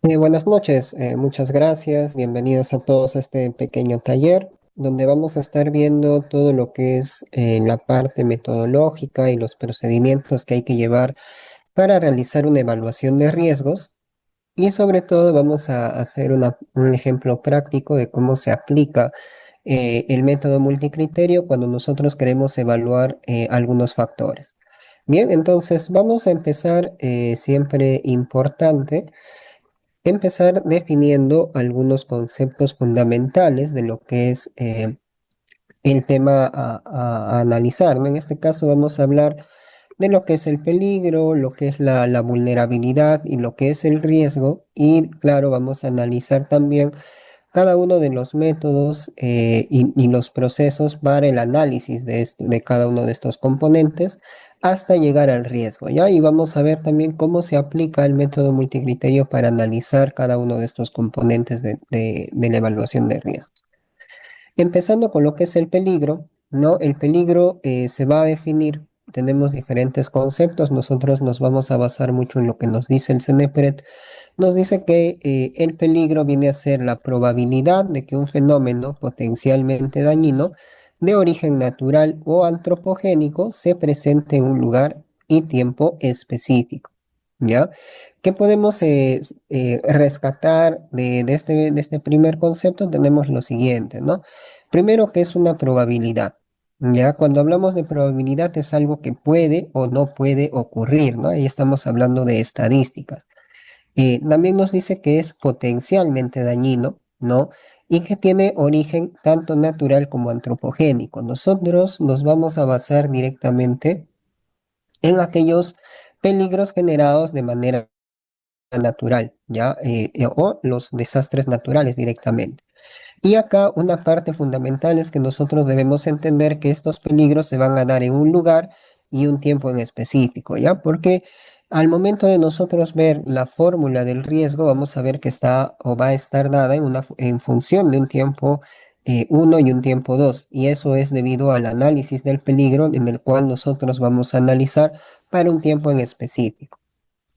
Buenas noches, muchas gracias, bienvenidos a todos a este pequeño taller donde vamos a estar viendo todo lo que es la parte metodológica y los procedimientos que hay que llevar para realizar una evaluación de riesgos y sobre todo vamos a hacer un ejemplo práctico de cómo se aplica el método multicriterio cuando nosotros queremos evaluar algunos factores. Bien, entonces vamos a empezar siempre importante empezar definiendo algunos conceptos fundamentales de lo que es el tema a analizar, ¿no? En este caso vamos a hablar de lo que es el peligro, lo que es la vulnerabilidad y lo que es el riesgo. Y claro, vamos a analizar también cada uno de los métodos y los procesos para el análisis de cada uno de estos componentes hasta llegar al riesgo, ¿ya? Y vamos a ver también cómo se aplica el método multicriterio para analizar cada uno de estos componentes de la evaluación de riesgos. Empezando con lo que es el peligro, ¿no? El peligro se va a definir, tenemos diferentes conceptos, nosotros nos vamos a basar mucho en lo que nos dice el CENEPRED. Nos dice que el peligro viene a ser la probabilidad de que un fenómeno potencialmente dañino de origen natural o antropogénico se presente en un lugar y tiempo específico. ¿Ya? ¿Qué podemos rescatar de este primer concepto? Tenemos lo siguiente, ¿no? Primero, que es una probabilidad. ¿Ya? Cuando hablamos de probabilidad es algo que puede o no puede ocurrir, ¿no? Ahí estamos hablando de estadísticas. También nos dice que es potencialmente dañino, ¿no? Y que tiene origen tanto natural como antropogénico. Nosotros nos vamos a basar directamente en aquellos peligros generados de manera natural, ¿ya? O los desastres naturales directamente. Y acá una parte fundamental es que nosotros debemos entender que estos peligros se van a dar en un lugar y un tiempo en específico, ¿ya? Porque al momento de nosotros ver la fórmula del riesgo, vamos a ver que está o va a estar dada en función de un tiempo 1 y un tiempo 2. Y eso es debido al análisis del peligro en el cual nosotros vamos a analizar para un tiempo en específico.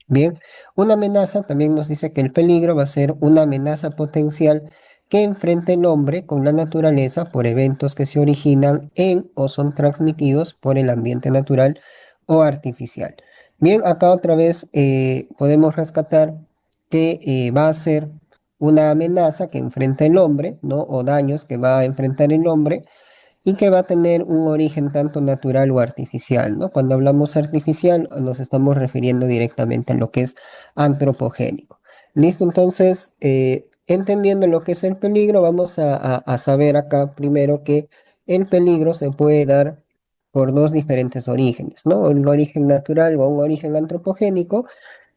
Bien, una amenaza también nos dice que el peligro va a ser una amenaza potencial que enfrenta el hombre con la naturaleza por eventos que se originan en o son transmitidos por el ambiente natural o artificial. Bien, acá otra vez podemos rescatar que va a ser una amenaza que enfrenta el hombre, ¿no? O daños que va a enfrentar el hombre y que va a tener un origen tanto natural o artificial, ¿no? Cuando hablamos artificial nos estamos refiriendo directamente a lo que es antropogénico. Listo, entonces, entendiendo lo que es el peligro, vamos a saber acá primero que el peligro se puede dar por dos diferentes orígenes, ¿no? Un origen natural o un origen antropogénico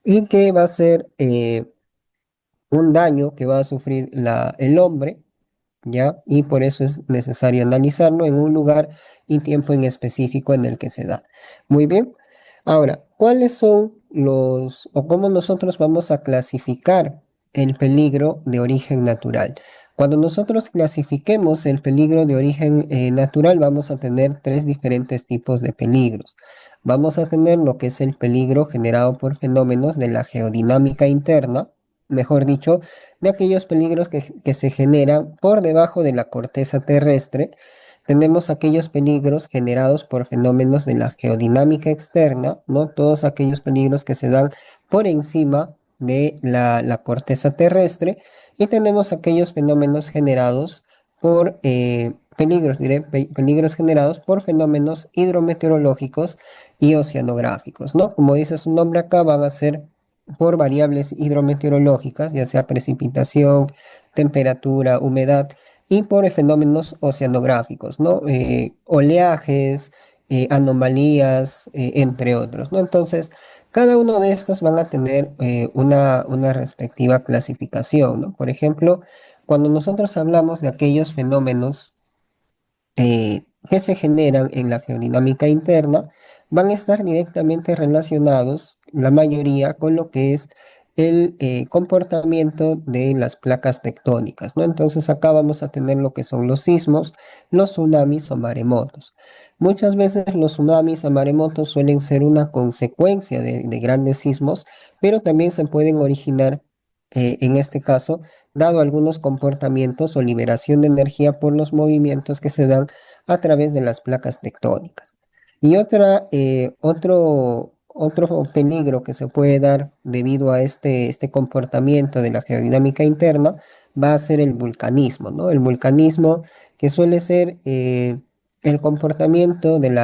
y que va a ser un daño que va a sufrir el hombre, ¿ya? Y por eso es necesario analizarlo en un lugar y tiempo en específico en el que se da. Muy bien. Ahora, ¿cuáles son o cómo nosotros vamos a clasificar el peligro de origen natural? Cuando nosotros clasifiquemos el peligro de origen natural, vamos a tener tres diferentes tipos de peligros. Vamos a tener lo que es el peligro generado por fenómenos de la geodinámica interna, mejor dicho, de aquellos peligros que se generan por debajo de la corteza terrestre. Tenemos aquellos peligros generados por fenómenos de la geodinámica externa, ¿no? Todos aquellos peligros que se dan por encima de la corteza terrestre. Y tenemos aquellos fenómenos generados por peligros generados por fenómenos hidrometeorológicos y oceanográficos, ¿no? Como dice su nombre acá, van a ser por variables hidrometeorológicas, ya sea precipitación, temperatura, humedad, y por fenómenos oceanográficos, ¿no? Oleajes, anomalías, entre otros, ¿no? Entonces, cada uno de estos van a tener una respectiva clasificación, ¿no? Por ejemplo, cuando nosotros hablamos de aquellos fenómenos que se generan en la geodinámica interna van a estar directamente relacionados, la mayoría, con lo que es el comportamiento de las placas tectónicas, ¿no? Entonces acá vamos a tener lo que son los sismos, los tsunamis o maremotos. Muchas veces los tsunamis o maremotos suelen ser una consecuencia de grandes sismos, pero también se pueden originar, en este caso, dado algunos comportamientos o liberación de energía por los movimientos que se dan a través de las placas tectónicas. Y otro peligro que se puede dar debido a este comportamiento de la geodinámica interna va a ser el vulcanismo, ¿no? El vulcanismo que suele ser el comportamiento del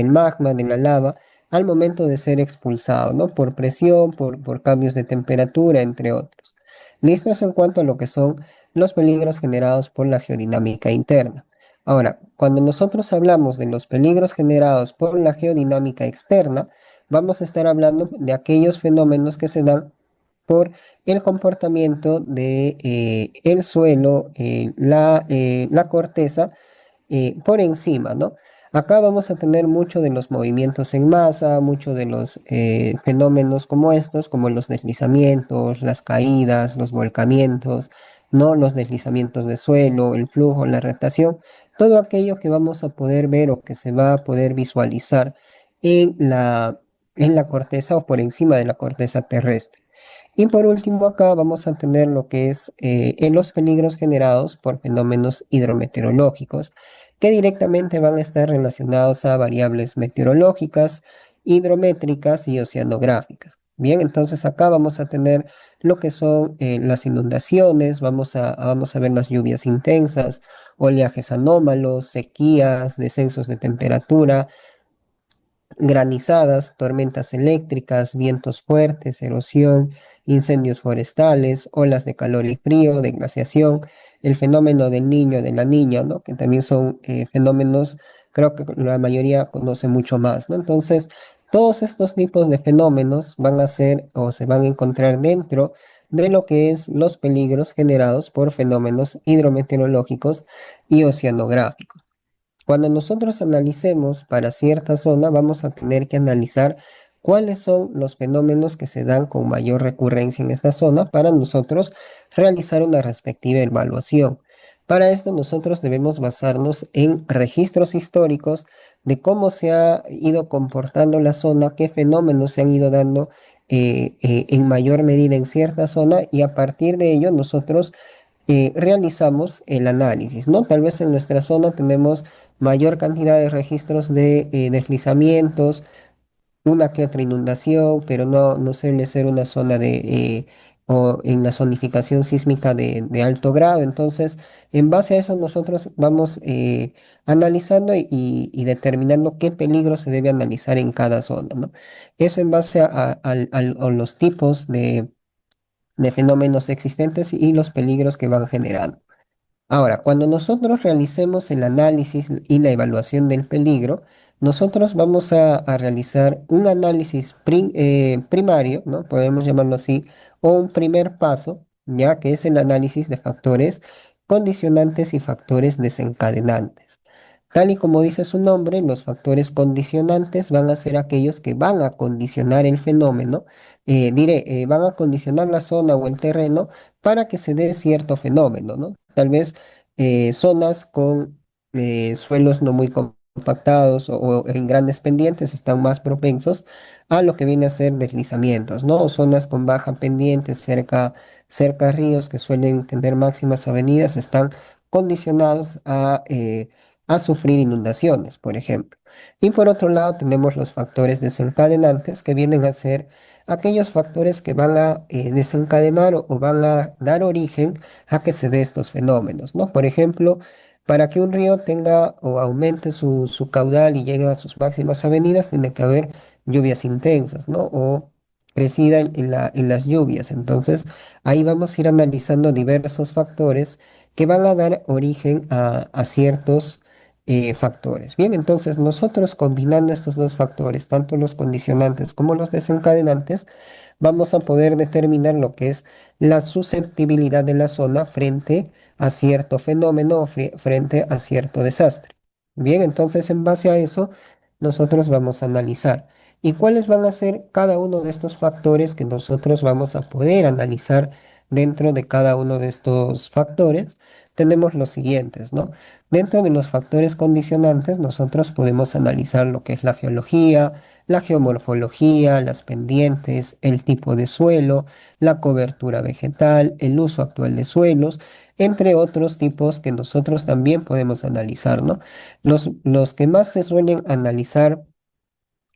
magma, de la lava, al momento de ser expulsado, ¿no? Por presión, por cambios de temperatura, entre otros. Listo, eso en cuanto a lo que son los peligros generados por la geodinámica interna. Ahora, cuando nosotros hablamos de los peligros generados por la geodinámica externa, vamos a estar hablando de aquellos fenómenos que se dan por el comportamiento de el suelo, la corteza por encima, ¿no? Acá vamos a tener mucho de los movimientos en masa, mucho de los fenómenos como estos, como los deslizamientos, las caídas, los volcamientos, ¿no? Los deslizamientos de suelo, el flujo, la rotación, todo aquello que vamos a poder ver o que se va a poder visualizar en la corteza o por encima de la corteza terrestre. Y por último, acá vamos a tener lo que es en los peligros generados por fenómenos hidrometeorológicos, que directamente van a estar relacionados a variables meteorológicas, hidrométricas y oceanográficas. Bien, entonces acá vamos a tener lo que son las inundaciones, vamos a ver las lluvias intensas, oleajes anómalos, sequías, descensos de temperatura, granizadas, tormentas eléctricas, vientos fuertes, erosión, incendios forestales, olas de calor y frío, de glaciación, el fenómeno del niño, de la niña, ¿no? Que también son fenómenos, creo que la mayoría conoce mucho más, ¿no? Entonces, todos estos tipos de fenómenos van a ser o se van a encontrar dentro de lo que es los peligros generados por fenómenos hidrometeorológicos y oceanográficos. Cuando nosotros analicemos para cierta zona, vamos a tener que analizar cuáles son los fenómenos que se dan con mayor recurrencia en esta zona para nosotros realizar una respectiva evaluación. Para esto nosotros debemos basarnos en registros históricos de cómo se ha ido comportando la zona, qué fenómenos se han ido dando en mayor medida en cierta zona y a partir de ello nosotros realizamos el análisis, ¿no? Tal vez en nuestra zona tenemos mayor cantidad de registros de deslizamientos, una que otra inundación, pero no suele ser una zona o en la zonificación sísmica de alto grado. Entonces, en base a eso nosotros vamos analizando y determinando qué peligro se debe analizar en cada zona, ¿no? Eso en base a los tipos de fenómenos existentes y los peligros que van generando. Ahora, cuando nosotros realicemos el análisis y la evaluación del peligro, nosotros vamos a realizar un análisis primario, ¿no? Podemos llamarlo así, o un primer paso, ya que es el análisis de factores condicionantes y factores desencadenantes. Tal y como dice su nombre, los factores condicionantes van a ser aquellos que van a condicionar el fenómeno, van a condicionar la zona o el terreno para que se dé cierto fenómeno, ¿no? Tal vez zonas con suelos no muy compactados o en grandes pendientes están más propensos a lo que viene a ser deslizamientos, ¿no? O zonas con baja pendiente cerca a ríos que suelen tener máximas avenidas están condicionados a sufrir inundaciones, por ejemplo. Y por otro lado tenemos los factores desencadenantes que vienen a ser aquellos factores que van a desencadenar o van a dar origen a que se dé estos fenómenos, ¿no? Por ejemplo, para que un río tenga o aumente su caudal y llegue a sus máximas avenidas, tiene que haber lluvias intensas, ¿no? O crecida en las lluvias. Entonces, ahí vamos a ir analizando diversos factores que van a dar origen a ciertos factores. Bien, entonces nosotros combinando estos dos factores, tanto los condicionantes como los desencadenantes, vamos a poder determinar lo que es la susceptibilidad de la zona frente a cierto fenómeno o frente a cierto desastre. Bien, entonces en base a eso, nosotros vamos a analizar ¿Y cuáles van a ser cada uno de estos factores que nosotros vamos a poder analizar dentro de cada uno de estos factores? Tenemos los siguientes, ¿no? Dentro de los factores condicionantes, nosotros podemos analizar lo que es la geología, la geomorfología, las pendientes, el tipo de suelo, la cobertura vegetal, el uso actual de suelos, entre otros tipos que nosotros también podemos analizar, ¿no? Los que más se suelen analizar,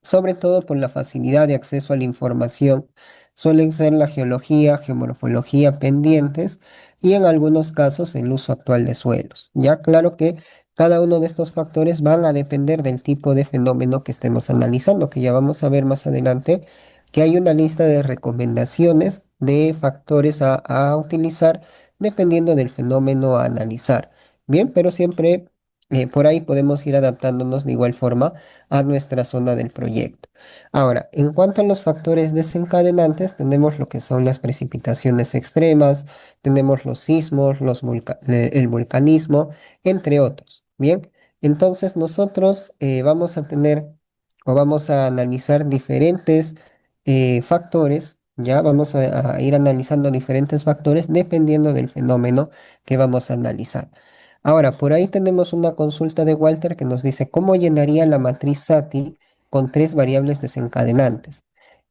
sobre todo por la facilidad de acceso a la información, suelen ser la geología, geomorfología, pendientes y en algunos casos el uso actual de suelos. Ya claro que cada uno de estos factores van a depender del tipo de fenómeno que estemos analizando, que ya vamos a ver más adelante que hay una lista de recomendaciones de factores a utilizar dependiendo del fenómeno a analizar. Bien, pero siempre por ahí podemos ir adaptándonos de igual forma a nuestra zona del proyecto. Ahora, en cuanto a los factores desencadenantes, tenemos lo que son las precipitaciones extremas, tenemos los sismos, el vulcanismo, entre otros. Bien, entonces nosotros vamos a tener o vamos a analizar diferentes factores. Ya vamos a ir analizando diferentes factores dependiendo del fenómeno que vamos a analizar. Ahora, por ahí tenemos una consulta de Walter que nos dice, ¿cómo llenaría la matriz SATI con tres variables desencadenantes?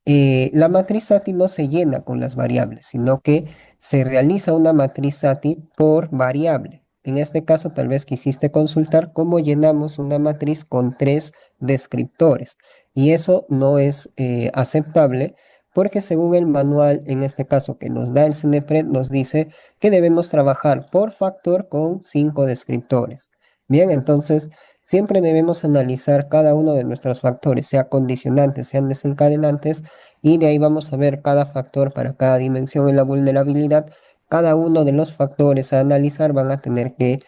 La matriz SATI no se llena con las variables, sino que se realiza una matriz SATI por variable. En este caso, tal vez quisiste consultar cómo llenamos una matriz con tres descriptores. Y eso no es aceptable porque según el manual, en este caso que nos da el CNEPRED, nos dice que debemos trabajar por factor con cinco descriptores. Bien, entonces siempre debemos analizar cada uno de nuestros factores, sea condicionantes, sean desencadenantes, y de ahí vamos a ver cada factor para cada dimensión en la vulnerabilidad. Cada uno de los factores a analizar van a tener que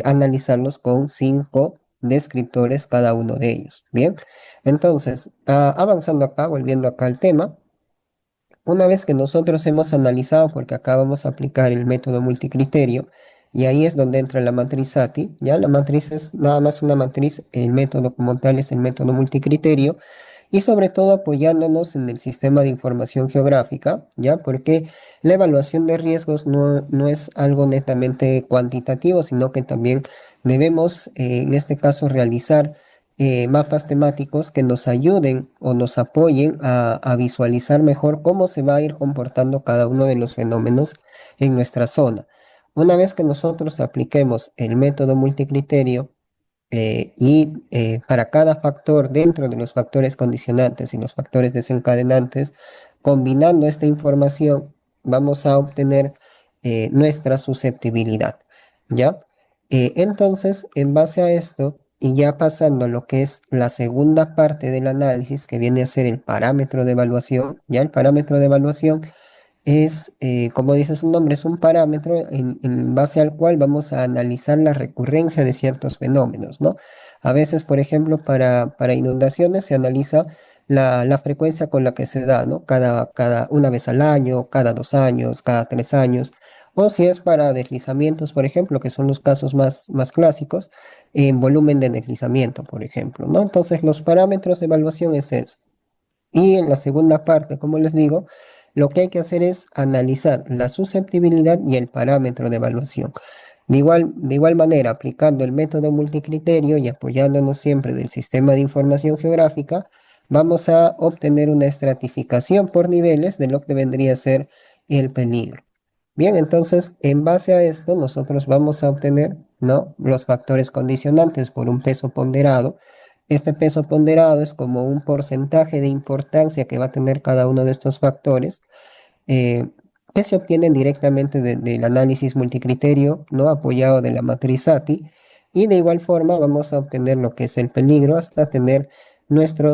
analizarlos con cinco descriptores cada uno de ellos. Bien, entonces, avanzando acá, volviendo acá al tema. Una vez que nosotros hemos analizado, porque acá vamos a aplicar el método multicriterio, y ahí es donde entra la matriz SATI, ya la matriz es nada más una matriz, el método como tal es el método multicriterio, y sobre todo apoyándonos en el sistema de información geográfica, ya porque la evaluación de riesgos no es algo netamente cuantitativo, sino que también debemos, en este caso, realizar mapas temáticos que nos ayuden o nos apoyen a visualizar mejor cómo se va a ir comportando cada uno de los fenómenos en nuestra zona. Una vez que nosotros apliquemos el método multicriterio para cada factor dentro de los factores condicionantes y los factores desencadenantes, combinando esta información, vamos a obtener nuestra susceptibilidad, ¿ya? Entonces, en base a esto, y ya pasando a lo que es la segunda parte del análisis, que viene a ser el parámetro de evaluación, ya el parámetro de evaluación es, como dice su nombre, es un parámetro en base al cual vamos a analizar la recurrencia de ciertos fenómenos, ¿no? A veces, por ejemplo, para inundaciones se analiza la frecuencia con la que se da, ¿no? Cada una vez al año, cada 2 años, cada 3 años. O si es para deslizamientos, por ejemplo, que son los casos más clásicos, en volumen de deslizamiento, por ejemplo, ¿no? Entonces, los parámetros de evaluación es eso. Y en la segunda parte, como les digo, lo que hay que hacer es analizar la susceptibilidad y el parámetro de evaluación. De igual manera, aplicando el método multicriterio y apoyándonos siempre del sistema de información geográfica, vamos a obtener una estratificación por niveles de lo que vendría a ser el peligro. Bien, entonces, en base a esto, nosotros vamos a obtener, ¿no?, los factores condicionantes por un peso ponderado. Este peso ponderado es como un porcentaje de importancia que va a tener cada uno de estos factores, eh, que se obtienen directamente del análisis multicriterio, ¿no?, apoyado de la matriz SATI. Y de igual forma vamos a obtener lo que es el peligro hasta tener nuestra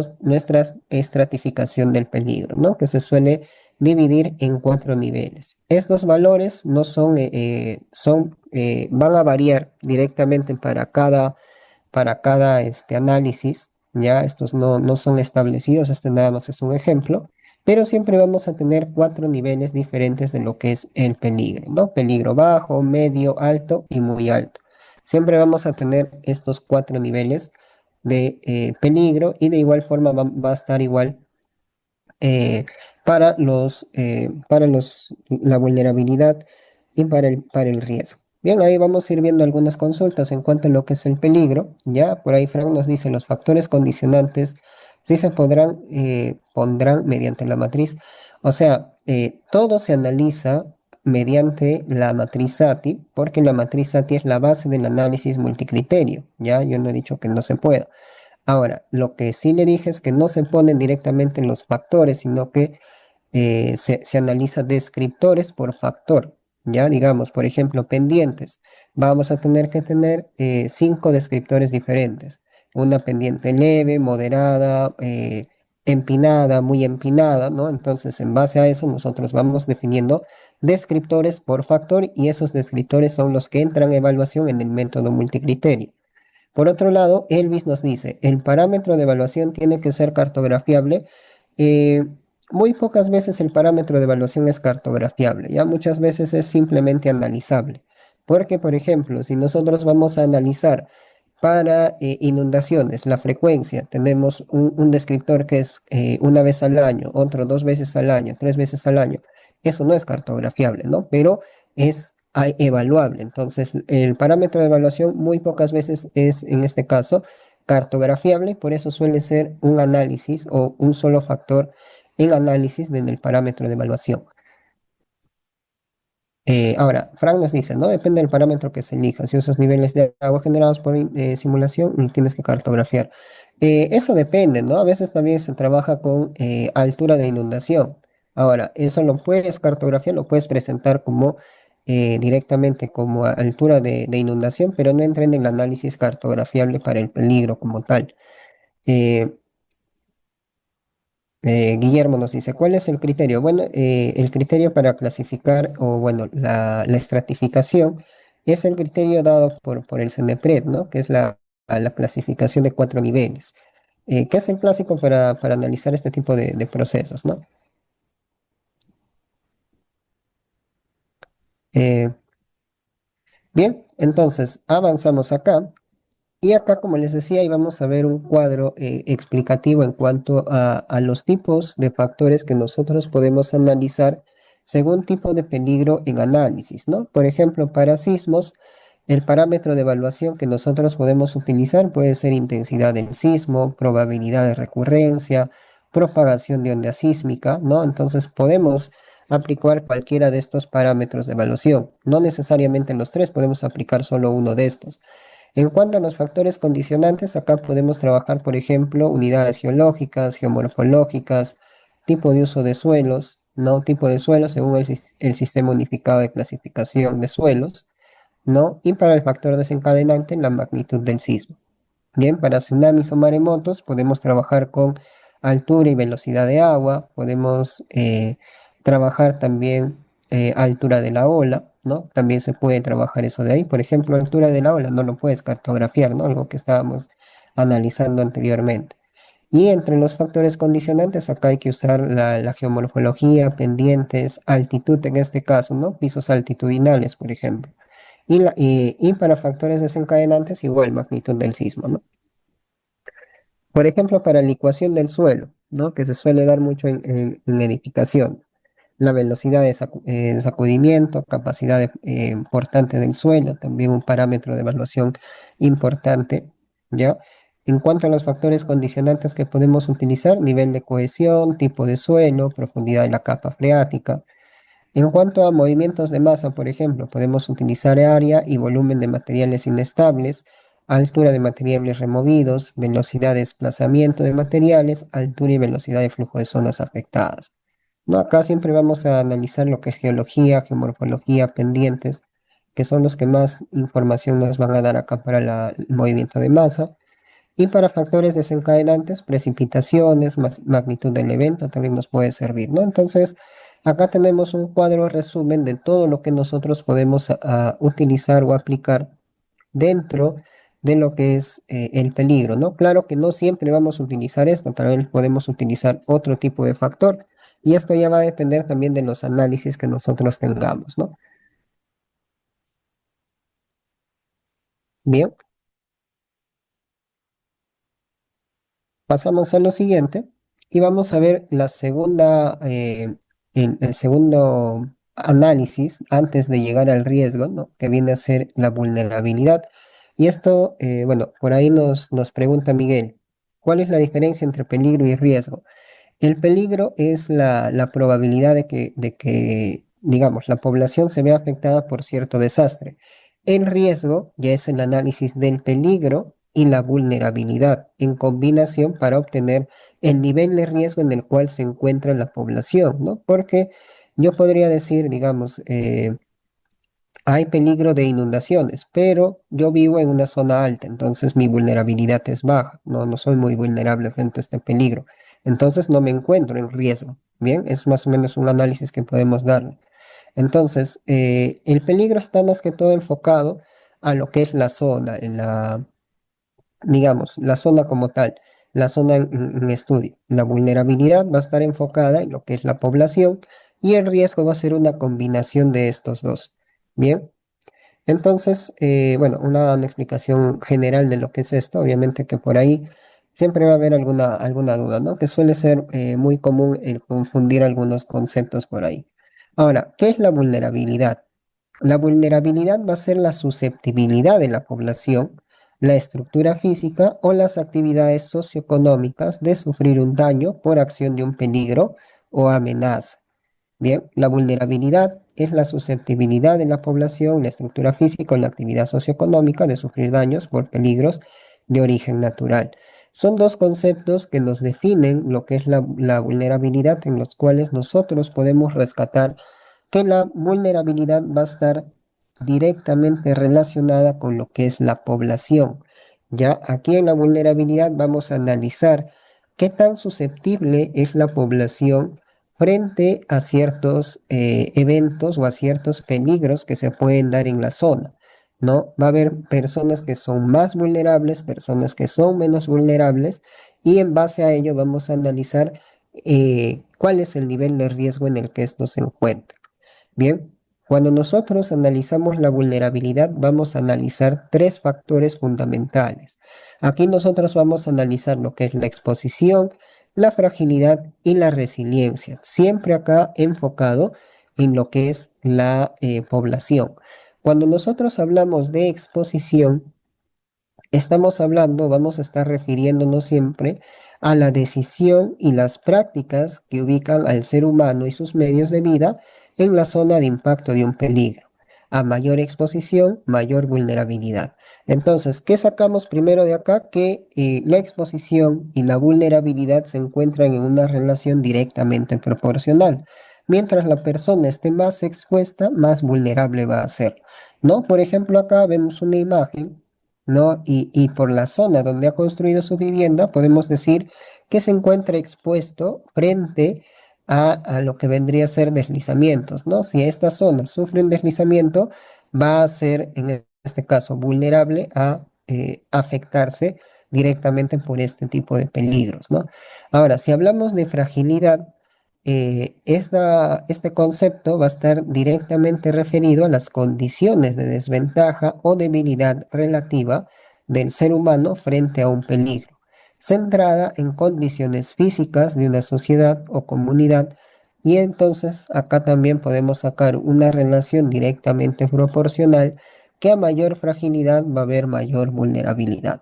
estratificación del peligro, ¿no?, que se suele dividir en cuatro niveles. Estos valores no son, van a variar directamente para cada análisis, ya estos no son establecidos, este nada más es un ejemplo, pero siempre vamos a tener cuatro niveles diferentes de lo que es el peligro, ¿no? Peligro bajo, medio, alto y muy alto. Siempre vamos a tener estos cuatro niveles de peligro y de igual forma va a estar igual eh, la vulnerabilidad y para el riesgo. Bien, ahí vamos a ir viendo algunas consultas en cuanto a lo que es el peligro. Ya por ahí Frank nos dice los factores condicionantes sí se pondrán mediante la matriz. O sea, todo se analiza mediante la matriz SATI, porque la matriz SATI es la base del análisis multicriterio. Ya, yo no he dicho que no se pueda. Ahora, lo que sí le dije es que no se ponen directamente en los factores, sino que se analiza descriptores por factor. Ya, digamos, por ejemplo, pendientes. Vamos a tener que tener 5 descriptores diferentes. Una pendiente leve, moderada, empinada, muy empinada, ¿no? Entonces, en base a eso, nosotros vamos definiendo descriptores por factor y esos descriptores son los que entran a evaluación en el método multicriterio. Por otro lado, Elvis nos dice, el parámetro de evaluación tiene que ser cartografiable. Eh, Muy pocas veces el parámetro de evaluación es cartografiable, ya muchas veces es simplemente analizable. Porque, por ejemplo, si nosotros vamos a analizar para inundaciones, la frecuencia, tenemos un descriptor que es una vez al año, otro 2 veces al año, 3 veces al año. Eso no es cartografiable, ¿no? Pero es evaluable. Entonces, el parámetro de evaluación muy pocas veces es, en este caso, cartografiable, por eso suele ser un análisis o un solo factor en análisis del parámetro de evaluación. Ahora, Frank nos dice, ¿no? Depende del parámetro que se elija. Si usas niveles de agua generados por simulación, tienes que cartografiar. Eso depende, ¿no? A veces también se trabaja con altura de inundación. Ahora, eso lo puedes cartografiar, lo puedes presentar como directamente como altura de inundación, pero no entra en el análisis cartografiable para el peligro como tal. Eh, Guillermo nos dice, ¿cuál es el criterio? Bueno, el criterio para clasificar, o bueno, la estratificación, es el criterio dado por el CENEPRED, ¿no? Que es la clasificación de 4 niveles, que es el clásico para analizar este tipo de procesos, ¿no? Eh, Bien, entonces avanzamos acá. Y acá, como les decía, íbamos a ver un cuadro explicativo en cuanto a los tipos de factores que nosotros podemos analizar según tipo de peligro en análisis, ¿no? Por ejemplo, para sismos, el parámetro de evaluación que nosotros podemos utilizar puede ser intensidad del sismo, probabilidad de recurrencia, propagación de onda sísmica, ¿no? Entonces podemos aplicar cualquiera de estos parámetros de evaluación. No necesariamente los tres, podemos aplicar solo uno de estos. En cuanto a los factores condicionantes, acá podemos trabajar, por ejemplo, unidades geológicas, geomorfológicas, tipo de uso de suelos, ¿no? Tipo de suelos según el sistema unificado de clasificación de suelos, ¿no? Y para el factor desencadenante, la magnitud del sismo. Bien, para tsunamis o maremotos podemos trabajar con altura y velocidad de agua, podemos trabajar también altura de la ola, ¿no? También se puede trabajar eso de ahí. Por ejemplo, altura de la ola no lo puedes cartografiar, ¿no? Algo que estábamos analizando anteriormente. Y entre los factores condicionantes, acá hay que usar la geomorfología, pendientes, altitud en este caso, ¿no? Pisos altitudinales, por ejemplo. Y para factores desencadenantes, igual magnitud del sismo, ¿no? Por ejemplo, para licuación del suelo, ¿no? Que se suele dar mucho en edificación. La velocidad de sacudimiento, capacidad importante del suelo, también un parámetro de evaluación importante, ¿ya? En cuanto a los factores condicionantes que podemos utilizar, nivel de cohesión, tipo de suelo, profundidad de la capa freática. En cuanto a movimientos de masa, por ejemplo, podemos utilizar área y volumen de materiales inestables, altura de materiales removidos, velocidad de desplazamiento de materiales, altura y velocidad de flujo de zonas afectadas. No, acá siempre vamos a analizar lo que es geología, geomorfología, pendientes, que son los que más información nos van a dar acá para el movimiento de masa. Y para factores desencadenantes, precipitaciones, magnitud del evento también nos puede servir, ¿no? Entonces, acá tenemos un cuadro resumen de todo lo que nosotros podemos utilizar o aplicar dentro de lo que es el peligro, ¿no? Claro que no siempre vamos a utilizar esto, también podemos utilizar otro tipo de factor y esto ya va a depender también de los análisis que nosotros tengamos, ¿no? Bien, Pasamos a lo siguiente y vamos a ver la segunda, el segundo análisis antes de llegar al riesgo, ¿no? Que viene a ser la vulnerabilidad. Y esto, bueno, por ahí nos pregunta Miguel, ¿cuál es la diferencia entre peligro y riesgo? El peligro es la probabilidad de que, digamos, la población se vea afectada por cierto desastre. El riesgo ya es el análisis del peligro y la vulnerabilidad en combinación para obtener el nivel de riesgo en el cual se encuentra la población, ¿no? Porque yo podría decir, digamos, hay peligro de inundaciones, pero yo vivo en una zona alta, entonces mi vulnerabilidad es baja. No soy muy vulnerable frente a este peligro. Entonces no me encuentro en riesgo. Bien, es más o menos un análisis que podemos darle. Entonces, el peligro está más que todo enfocado a lo que es la zona, digamos, la zona como tal, la zona en estudio. La vulnerabilidad va a estar enfocada en lo que es la población y el riesgo va a ser una combinación de estos dos. Bien. Entonces, bueno, una explicación general de lo que es esto, obviamente que por ahí siempre va a haber alguna duda, ¿no? Que suele ser muy común el confundir algunos conceptos por ahí. Ahora, ¿qué es la vulnerabilidad? La vulnerabilidad va a ser la susceptibilidad de la población, la estructura física o las actividades socioeconómicas de sufrir un daño por acción de un peligro o amenaza. Bien, la vulnerabilidad es la susceptibilidad de la población, la estructura física o la actividad socioeconómica de sufrir daños por peligros de origen natural. Son dos conceptos que nos definen lo que es la vulnerabilidad, en los cuales nosotros podemos rescatar que la vulnerabilidad va a estar directamente relacionada con lo que es la población. Ya aquí en la vulnerabilidad vamos a analizar qué tan susceptible es la población frente a ciertos eventos o a ciertos peligros que se pueden dar en la zona, ¿no? Va a haber personas que son más vulnerables, personas que son menos vulnerables, y en base a ello vamos a analizar cuál es el nivel de riesgo en el que esto se encuentra. Bien, cuando nosotros analizamos la vulnerabilidad, vamos a analizar tres factores fundamentales. Aquí nosotros vamos a analizar lo que es la exposición, la fragilidad y la resiliencia, siempre acá enfocado en lo que es la población. Cuando nosotros hablamos de exposición, estamos hablando, vamos a estar refiriéndonos siempre a la decisión y las prácticas que ubican al ser humano y sus medios de vida en la zona de impacto de un peligro. A mayor exposición, mayor vulnerabilidad. Entonces, ¿qué sacamos primero de acá? Que la exposición y la vulnerabilidad se encuentran en una relación directamente proporcional. Mientras la persona esté más expuesta, más vulnerable va a ser, ¿no? Por ejemplo, acá vemos una imagen, ¿no? Y por la zona donde ha construido su vivienda, podemos decir que se encuentra expuesto frente a lo que vendría a ser deslizamientos, ¿no? Si esta zona sufre un deslizamiento, va a ser, en este caso, vulnerable a afectarse directamente por este tipo de peligros, ¿no? Ahora, si hablamos de fragilidad, este concepto va a estar directamente referido a las condiciones de desventaja o debilidad relativa del ser humano frente a un peligro, centrada en condiciones físicas de una sociedad o comunidad. Y entonces acá también podemos sacar una relación directamente proporcional, que a mayor fragilidad va a haber mayor vulnerabilidad.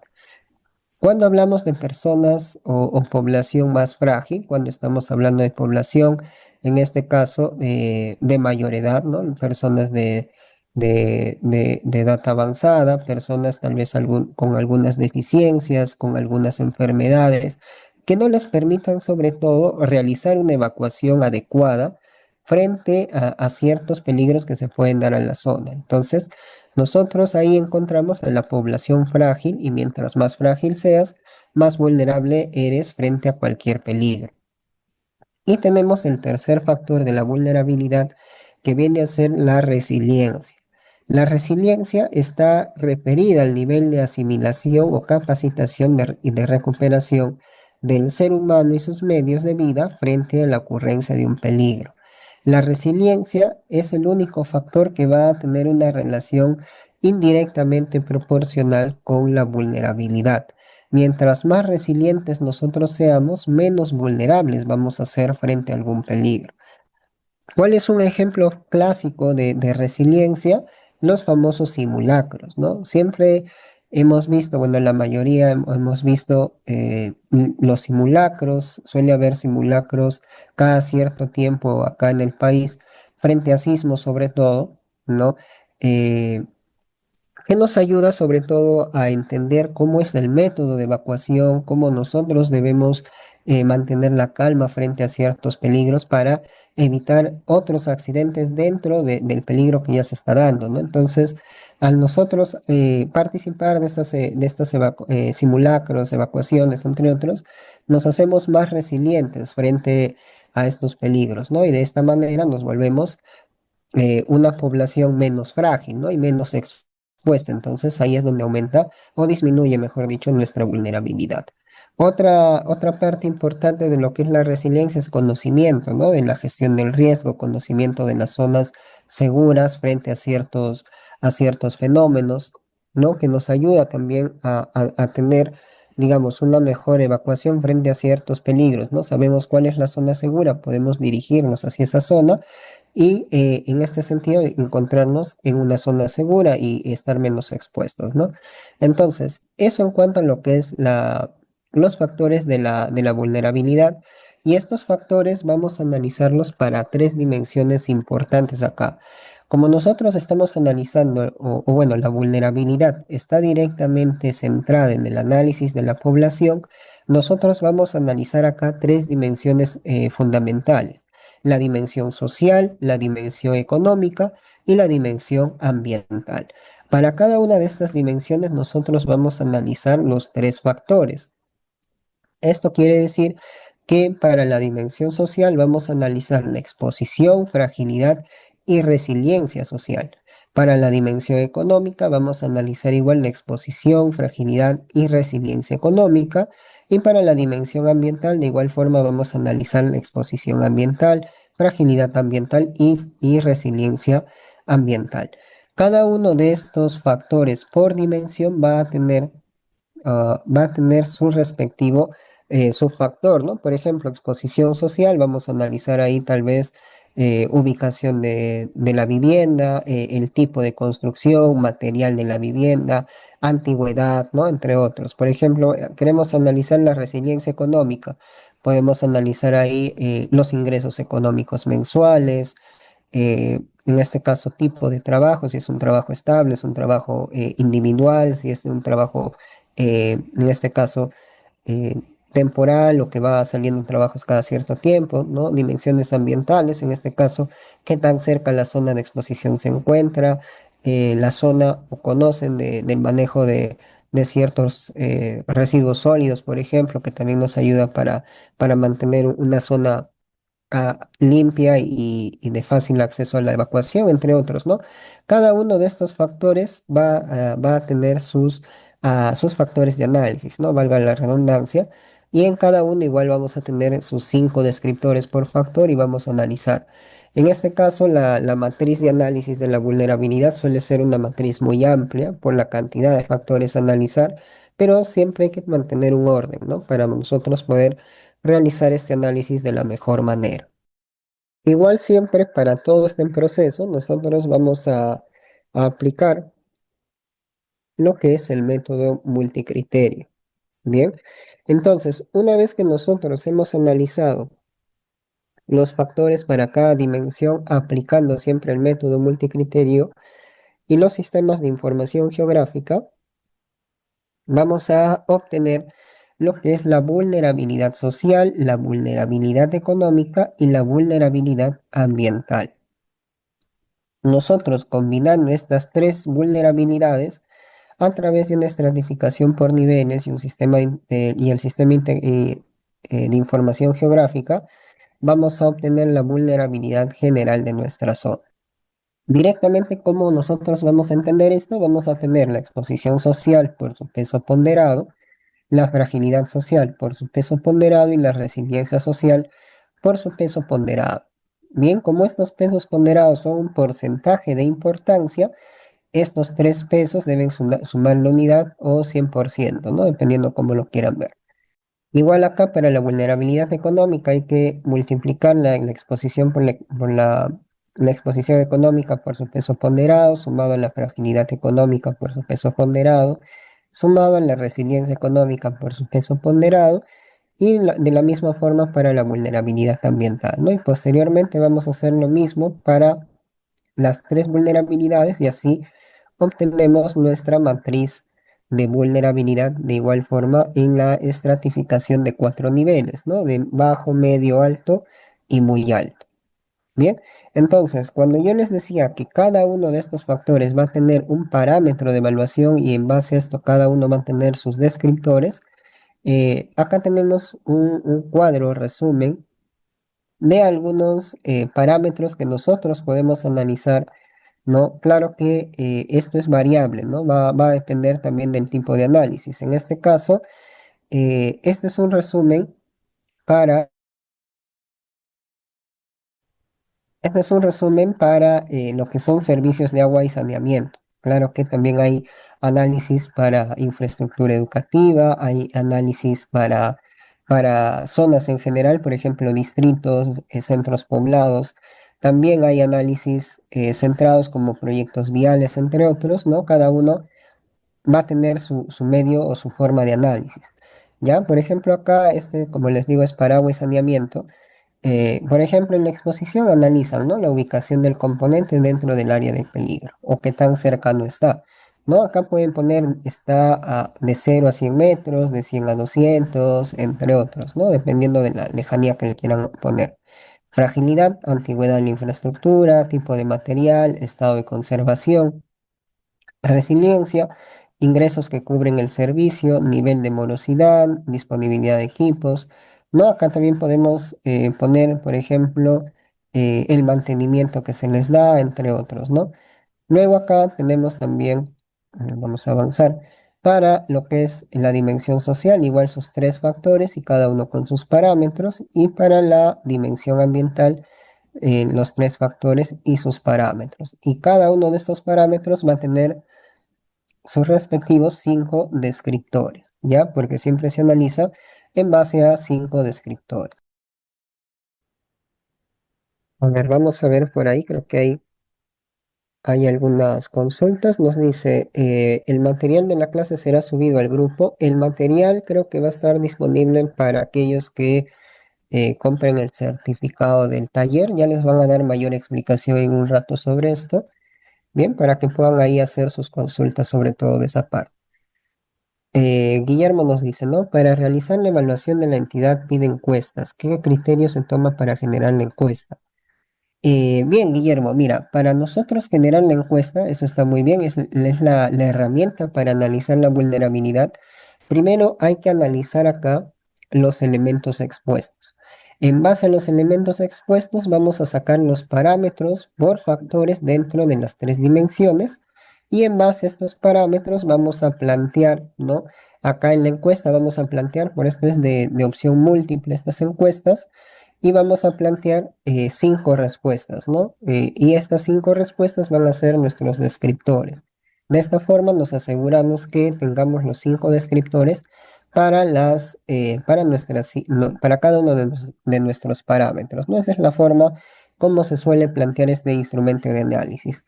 Cuando hablamos de personas o población más frágil, cuando estamos hablando de población, en este caso de mayor edad, ¿no? Personas de edad avanzada, personas tal vez con algunas deficiencias, con algunas enfermedades, que no les permitan sobre todo realizar una evacuación adecuada frente a ciertos peligros que se pueden dar en la zona. Entonces, nosotros ahí encontramos a la población frágil, y mientras más frágil seas, más vulnerable eres frente a cualquier peligro. Y tenemos el tercer factor de la vulnerabilidad, que viene a ser la resiliencia. La resiliencia está referida al nivel de asimilación o capacitación y de recuperación del ser humano y sus medios de vida frente a la ocurrencia de un peligro. La resiliencia es el único factor que va a tener una relación indirectamente proporcional con la vulnerabilidad. Mientras más resilientes nosotros seamos, menos vulnerables vamos a ser frente a algún peligro. ¿Cuál es un ejemplo clásico de resiliencia? Los famosos simulacros, ¿no? Siempre hemos visto, bueno, la mayoría hemos visto los simulacros, suele haber simulacros cada cierto tiempo acá en el país, frente a sismos sobre todo, ¿no? Eh, que nos ayuda sobre todo a entender cómo es el método de evacuación, cómo nosotros debemos mantener la calma frente a ciertos peligros para evitar otros accidentes dentro del peligro que ya se está dando, ¿no? Entonces, al nosotros participar de estas simulacros, evacuaciones, entre otros, nos hacemos más resilientes frente a estos peligros, ¿no? Y de esta manera nos volvemos una población menos frágil, ¿no? Y menos expuesta. Entonces ahí es donde aumenta o disminuye, mejor dicho, nuestra vulnerabilidad. Otra parte importante de lo que es la resiliencia es conocimiento, ¿no? De la gestión del riesgo, conocimiento de las zonas seguras frente a ciertos fenómenos, ¿no? Que nos ayuda también a tener, digamos, una mejor evacuación frente a ciertos peligros, ¿no? Sabemos cuál es la zona segura, podemos dirigirnos hacia esa zona y en este sentido encontrarnos en una zona segura y estar menos expuestos, ¿no? Entonces, eso en cuanto a lo que es los factores de la vulnerabilidad. Y estos factores vamos a analizarlos para tres dimensiones importantes acá. Como nosotros estamos analizando, o bueno, la vulnerabilidad está directamente centrada en el análisis de la población, nosotros vamos a analizar acá tres dimensiones fundamentales: la dimensión social, la dimensión económica y la dimensión ambiental. Para cada una de estas dimensiones nosotros vamos a analizar los tres factores. Esto quiere decir que para la dimensión social vamos a analizar la exposición, fragilidad y resiliencia social. Para la dimensión económica vamos a analizar igual la exposición, fragilidad y resiliencia económica. Y para la dimensión ambiental de igual forma vamos a analizar la exposición ambiental, fragilidad ambiental y resiliencia ambiental. Cada uno de estos factores por dimensión va a tener su respectivo subfactor, ¿no? Por ejemplo, exposición social, vamos a analizar ahí tal vez ubicación de la vivienda, el tipo de construcción, material de la vivienda, antigüedad, ¿no? Entre otros. Por ejemplo, queremos analizar la resiliencia económica. Podemos analizar ahí los ingresos económicos mensuales, en este caso tipo de trabajo, si es un trabajo estable, es un trabajo individual, si es un trabajo, en este caso, eh, temporal o que va saliendo trabajos cada cierto tiempo, ¿no? Dimensiones ambientales, en este caso, qué tan cerca la zona de exposición se encuentra, la zona o conocen del manejo de ciertos residuos sólidos, por ejemplo, que también nos ayuda para mantener una zona limpia y de fácil acceso a la evacuación, entre otros, ¿no? Cada uno de estos factores va a tener sus factores de análisis, ¿no? Valga la redundancia. Y en cada uno igual vamos a tener sus 5 descriptores por factor y vamos a analizar. En este caso, la matriz de análisis de la vulnerabilidad suele ser una matriz muy amplia por la cantidad de factores a analizar, pero siempre hay que mantener un orden, ¿no? Para nosotros poder realizar este análisis de la mejor manera. Igual siempre para todo este proceso nosotros vamos a aplicar lo que es el método multicriterio. Bien, entonces una vez que nosotros hemos analizado los factores para cada dimensión aplicando siempre el método multicriterio y los sistemas de información geográfica, vamos a obtener lo que es la vulnerabilidad social, la vulnerabilidad económica y la vulnerabilidad ambiental. Nosotros combinando estas tres vulnerabilidades a través de una estratificación por niveles y el sistema de información geográfica, vamos a obtener la vulnerabilidad general de nuestra zona. Directamente, ¿cómo nosotros vamos a entender esto? Vamos a tener la exposición social por su peso ponderado, la fragilidad social por su peso ponderado y la resiliencia social por su peso ponderado. Bien, como estos pesos ponderados son un porcentaje de importancia, estos 3 pesos deben sumar la unidad o 100%, ¿no? Dependiendo cómo lo quieran ver. Igual acá para la vulnerabilidad económica hay que multiplicar la exposición la exposición económica por su peso ponderado, sumado a la fragilidad económica por su peso ponderado, sumado a la resiliencia económica por su peso ponderado, y de la misma forma para la vulnerabilidad ambiental, ¿no? Y posteriormente vamos a hacer lo mismo para las 3 vulnerabilidades y así obtenemos nuestra matriz de vulnerabilidad de igual forma en la estratificación de 4 niveles, ¿no? De bajo, medio, alto y muy alto. Bien, entonces, cuando yo les decía que cada uno de estos factores va a tener un parámetro de evaluación y en base a esto cada uno va a tener sus descriptores, acá tenemos un cuadro resumen de algunos parámetros que nosotros podemos analizar, ¿no? Claro que esto es variable, ¿no? Va a depender también del tipo de análisis. En este caso, este es un resumen para, este es un resumen para lo que son servicios de agua y saneamiento. Claro que también hay análisis para infraestructura educativa, hay análisis para zonas en general, por ejemplo, distritos, centros poblados. También hay análisis centrados como proyectos viales, entre otros, ¿no? Cada uno va a tener su medio o su forma de análisis. ¿Ya? Por ejemplo, acá, este, como les digo, es para agua y saneamiento. Por ejemplo, en la exposición analizan, ¿no? La ubicación del componente dentro del área de peligro o qué tan cercano está, ¿no? Acá pueden poner, está de 0 a 100 metros, de 100 a 200, entre otros, ¿no? Dependiendo de la lejanía que le quieran poner. Fragilidad, antigüedad de la infraestructura, tipo de material, estado de conservación. Resiliencia, ingresos que cubren el servicio, nivel de morosidad, disponibilidad de equipos. ¿No? Acá también podemos poner, por ejemplo, el mantenimiento que se les da, entre otros, ¿no? Luego acá tenemos también, vamos a avanzar, para lo que es la dimensión social, igual sus 3 factores y cada uno con sus parámetros, y para la dimensión ambiental, los 3 factores y sus parámetros. Y cada uno de estos parámetros va a tener sus respectivos 5 descriptores, ¿ya? Porque siempre se analiza en base a 5 descriptores. A ver, vamos a ver por ahí, creo que hay algunas consultas. Nos dice, el material de la clase será subido al grupo. El material creo que va a estar disponible para aquellos que compren el certificado del taller. Ya les van a dar mayor explicación en un rato sobre esto. Bien, para que puedan ahí hacer sus consultas sobre todo de esa parte. Guillermo nos dice, ¿no? Para realizar la evaluación de la entidad pide encuestas. ¿Qué criterios se toma para generar la encuesta? Bien, Guillermo, mira, para nosotros generar la encuesta, eso está muy bien, es la herramienta para analizar la vulnerabilidad. Primero hay que analizar acá los elementos expuestos. En base a los elementos expuestos vamos a sacar los parámetros por factores dentro de las 3 dimensiones y en base a estos parámetros vamos a plantear, ¿no? Acá en la encuesta vamos a plantear, por esto es de opción múltiple estas encuestas y vamos a plantear 5 respuestas, ¿no? Y estas 5 respuestas van a ser nuestros descriptores. De esta forma nos aseguramos que tengamos los 5 descriptores para para cada uno de nuestros parámetros, ¿no? Esa es la forma como se suele plantear este instrumento de análisis.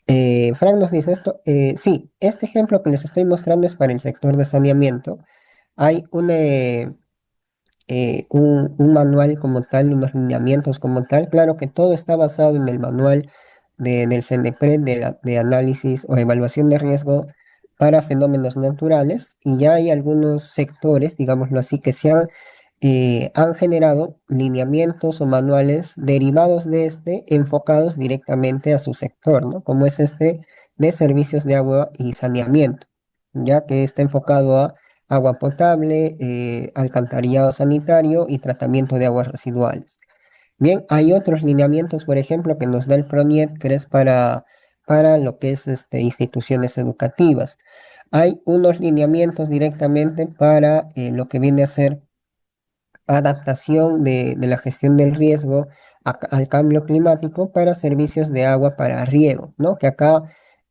Frank nos dice esto. Sí, este ejemplo que les estoy mostrando es para el sector de saneamiento. Hay un manual como tal, unos lineamientos como tal. Claro que todo está basado en el manual del CNEPRED de análisis o evaluación de riesgo para fenómenos naturales y ya hay algunos sectores, digámoslo así, que han generado lineamientos o manuales derivados de este enfocados directamente a su sector, ¿no? Como es este de servicios de agua y saneamiento, ya que está enfocado a agua potable, alcantarillado sanitario y tratamiento de aguas residuales. Bien, hay otros lineamientos, por ejemplo, que nos da el PRONIET, que es para lo que es instituciones educativas. Hay unos lineamientos directamente para lo que viene a ser adaptación de la gestión del riesgo al cambio climático para servicios de agua para riego, ¿no? Que acá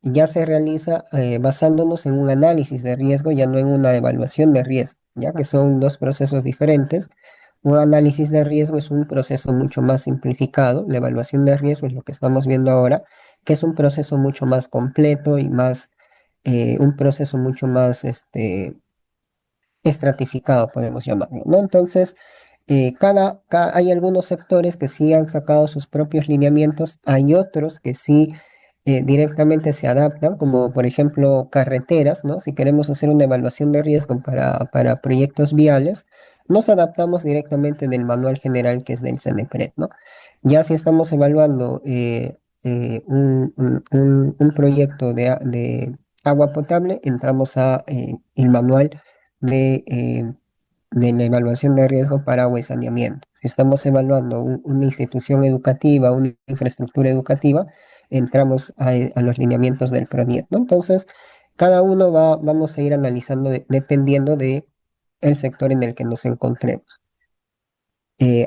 ya se realiza basándonos en un análisis de riesgo, ya no en una evaluación de riesgo, ya que son dos procesos diferentes. Un análisis de riesgo es un proceso mucho más simplificado. La evaluación de riesgo es lo que estamos viendo ahora, que es un proceso mucho más completo y más, un proceso mucho más estratificado, podemos llamarlo, ¿no? Entonces, hay algunos sectores que sí han sacado sus propios lineamientos, hay otros que sí directamente se adaptan, como por ejemplo carreteras, ¿no? Si queremos hacer una evaluación de riesgo para proyectos viales, nos adaptamos directamente del manual general que es del CENEPRED, ¿no? Ya si estamos evaluando un proyecto de agua potable, entramos a el manual de, de la evaluación de riesgo para agua y saneamiento. Si estamos evaluando una institución educativa, una infraestructura educativa, entramos a los lineamientos del PRONIET, ¿no? Entonces, cada uno vamos a ir analizando dependiendo de el sector en el que nos encontremos.